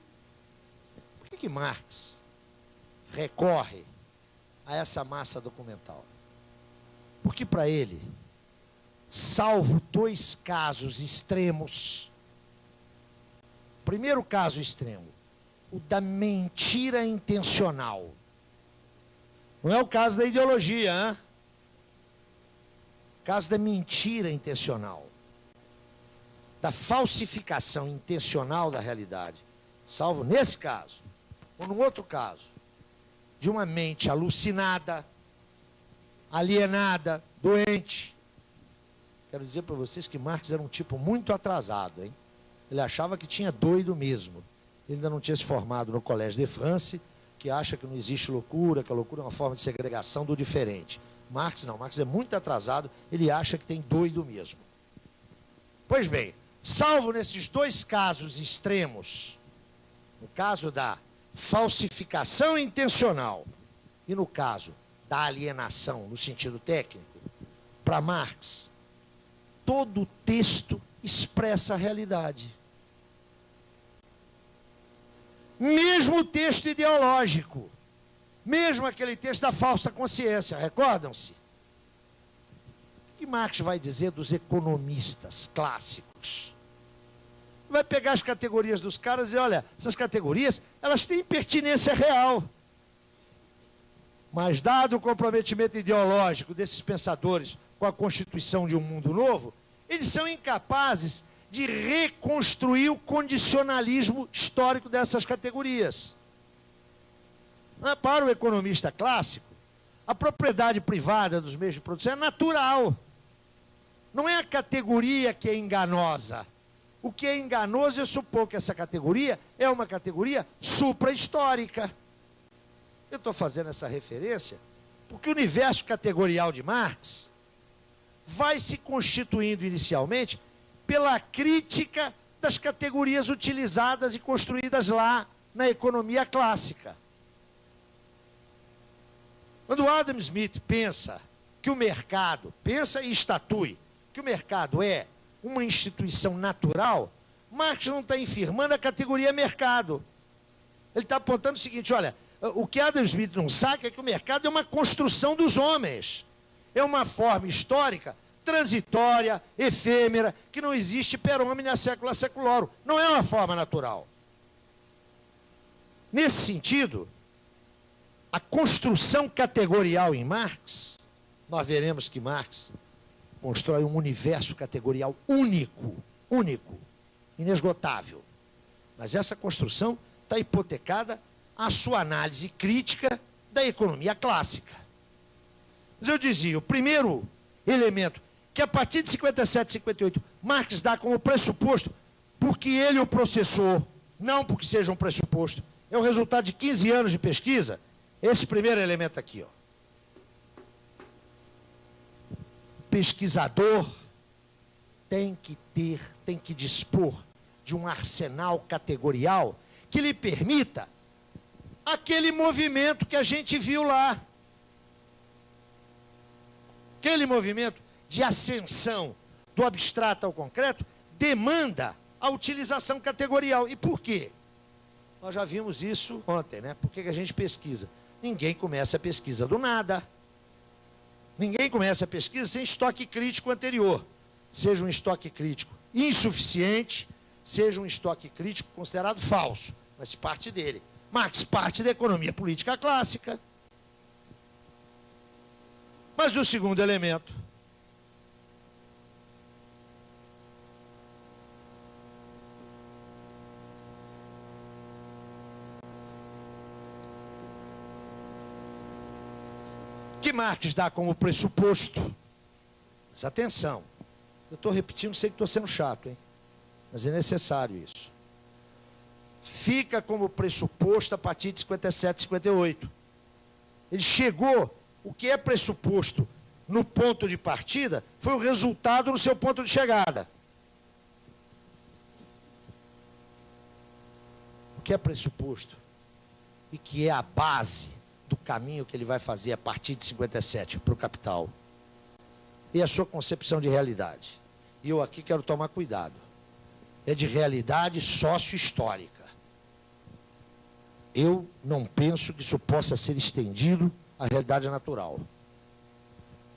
Por que Marx recorre a essa massa documental? Porque para ele, salvo 2 casos extremos, primeiro caso extremo, o da mentira intencional. Não é o caso da ideologia, hein? O caso da mentira intencional, da falsificação intencional da realidade, salvo nesse caso, ou num outro caso, de uma mente alucinada, alienada, doente. Quero dizer para vocês que Marx era um tipo muito atrasado, hein? Ele achava que tinha doido mesmo. Ele ainda não tinha se formado no Collège de France, que acha que não existe loucura, que a loucura é uma forma de segregação do diferente. Marx não, Marx é muito atrasado, ele acha que tem doido mesmo. Pois bem, salvo nesses 2 casos extremos, no caso da falsificação intencional e no caso da alienação no sentido técnico, para Marx, todo o texto expressa a realidade. Mesmo o texto ideológico, mesmo aquele texto da falsa consciência, recordam-se? O que Marx vai dizer dos economistas clássicos? Vai pegar as categorias dos caras e olha, essas categorias, elas têm pertinência real. Mas dado o comprometimento ideológico desses pensadores com a constituição de um mundo novo, eles são incapazes de reconstruir o condicionalismo histórico dessas categorias. Para o economista clássico, a propriedade privada dos meios de produção é natural. Não é a categoria que é enganosa. O que é enganoso é supor que essa categoria é uma categoria supra-histórica. Eu estou fazendo essa referência porque o universo categorial de Marx vai se constituindo inicialmente pela crítica das categorias utilizadas e construídas lá na economia clássica. Quando Adam Smith pensa que o mercado, pensa e estatui, que o mercado é uma instituição natural, Marx não está infirmando a categoria mercado. Ele está apontando o seguinte, olha, o que Adam Smith não sabe é que o mercado é uma construção dos homens. É uma forma histórica, transitória, efêmera, que não existe per omnia secula seculorum. Não é uma forma natural. Nesse sentido, a construção categorial em Marx, nós veremos que Marx constrói um universo categorial único, inesgotável. Mas essa construção está hipotecada à sua análise crítica da economia clássica. Mas eu dizia, o primeiro elemento que a partir de 57, 58, Marx dá como pressuposto, porque ele o processou, não porque seja um pressuposto, é o resultado de 15 anos de pesquisa, esse primeiro elemento aqui, ó. Pesquisador tem que dispor de um arsenal categorial que lhe permita aquele movimento que a gente viu lá. Aquele movimento de ascensão do abstrato ao concreto demanda a utilização categorial. E por quê? Nós já vimos isso ontem, né? Por que a gente pesquisa? Ninguém começa a pesquisa do nada. Ninguém começa a pesquisa sem estoque crítico anterior. Seja um estoque crítico insuficiente, seja um estoque crítico considerado falso, mas parte dele. Marx parte da economia política clássica. Mas o segundo elemento, que Marx dá como pressuposto, mas atenção, eu estou repetindo, sei que estou sendo chato, hein? Mas é necessário isso. Fica como pressuposto a partir de 57, 58. Ele chegou, o que é pressuposto no ponto de partida, foi o resultado no seu ponto de chegada. O que é pressuposto e que é a base do caminho que ele vai fazer a partir de 57 para o capital. E a sua concepção de realidade. E eu aqui quero tomar cuidado. É de realidade sócio-histórica. Eu não penso que isso possa ser estendido à realidade natural.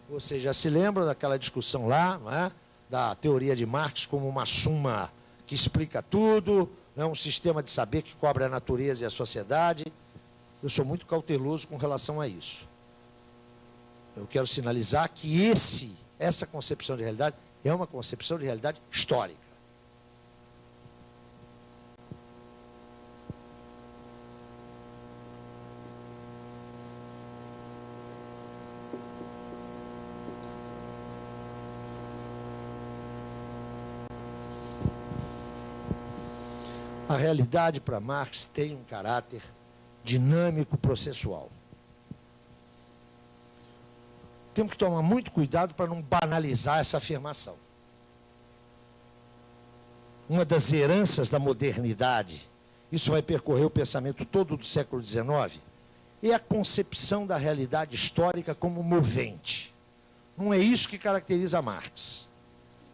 Você já se lembra daquela discussão lá, não é? Da teoria de Marx como uma suma que explica tudo, não é? Um sistema de saber que cobre a natureza e a sociedade. Eu sou muito cauteloso com relação a isso. Eu quero sinalizar que essa concepção de realidade é uma concepção de realidade histórica. A realidade para Marx tem um caráter dinâmico processual. Temos que tomar muito cuidado para não banalizar essa afirmação. Uma das heranças da modernidade, isso vai percorrer o pensamento todo do século XIX, é a concepção da realidade histórica como movente. Não é isso que caracteriza Marx.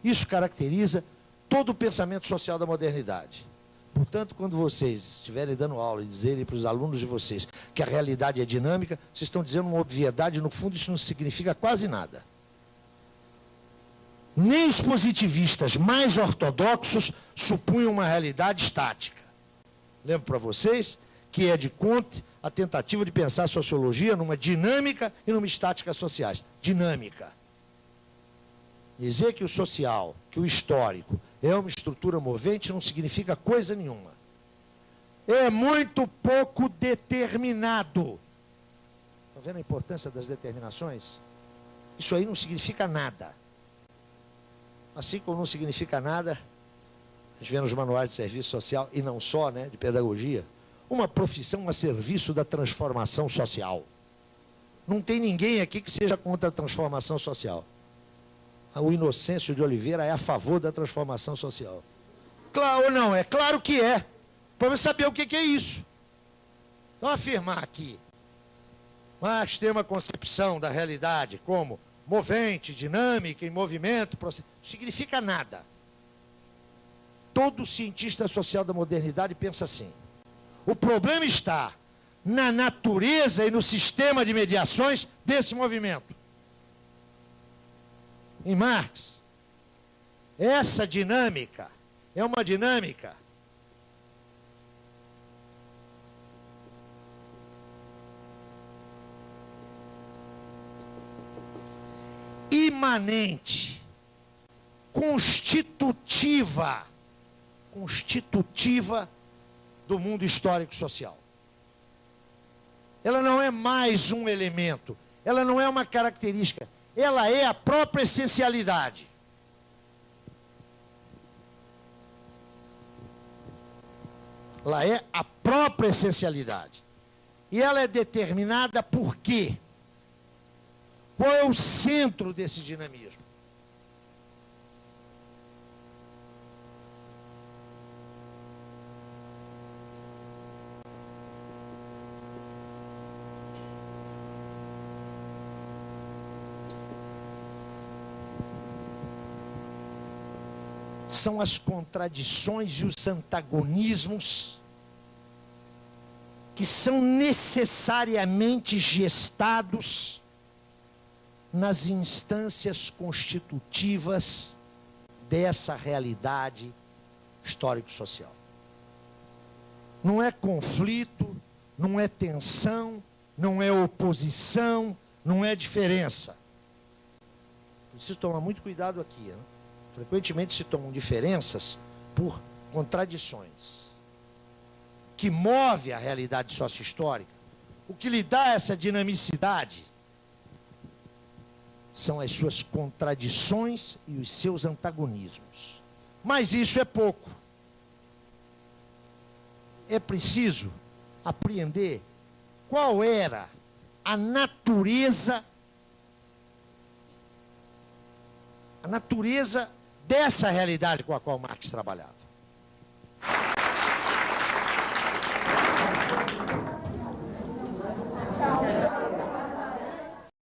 Isso caracteriza todo o pensamento social da modernidade. Portanto, quando vocês estiverem dando aula e dizerem para os alunos de vocês que a realidade é dinâmica, vocês estão dizendo uma obviedade, no fundo isso não significa quase nada. Nem os positivistas mais ortodoxos supunham uma realidade estática. Lembro para vocês que é de Comte a tentativa de pensar a sociologia numa dinâmica e numa estática sociais. Dinâmica. Dizer que o social, que o histórico é uma estrutura movente não significa coisa nenhuma. É muito pouco determinado. Está vendo a importância das determinações? Isso aí não significa nada. Assim como não significa nada, a gente vê nos manuais de serviço social, e não só, né, de pedagogia, uma profissão a serviço da transformação social. Não tem ninguém aqui que seja contra a transformação social. O Inocêncio de Oliveira é a favor da transformação social. Claro ou não? É claro que é. Para você saber o que é isso. Então, afirmar aqui, Marx tem uma concepção da realidade como movente, dinâmica, em movimento, processo, não significa nada. Todo cientista social da modernidade pensa assim. O problema está na natureza e no sistema de mediações desse movimento. Em Marx, essa dinâmica é uma dinâmica permanente, constitutiva do mundo histórico-social. Ela não é mais um elemento, ela não é uma característica, ela é a própria essencialidade. Ela é a própria essencialidade. E ela é determinada por quê? Qual é o centro desse dinamismo? São as contradições e os antagonismos que são necessariamente gestados nas instâncias constitutivas dessa realidade histórico-social. Não é conflito, não é tensão, não é oposição, não é diferença. Preciso tomar muito cuidado aqui, né? Frequentemente se tomam diferenças por contradições. O que move a realidade sócio-histórica, o que lhe dá essa dinamicidade, são as suas contradições e os seus antagonismos. Mas isso é pouco. É preciso apreender qual era a natureza dessa realidade com a qual Marx trabalhava.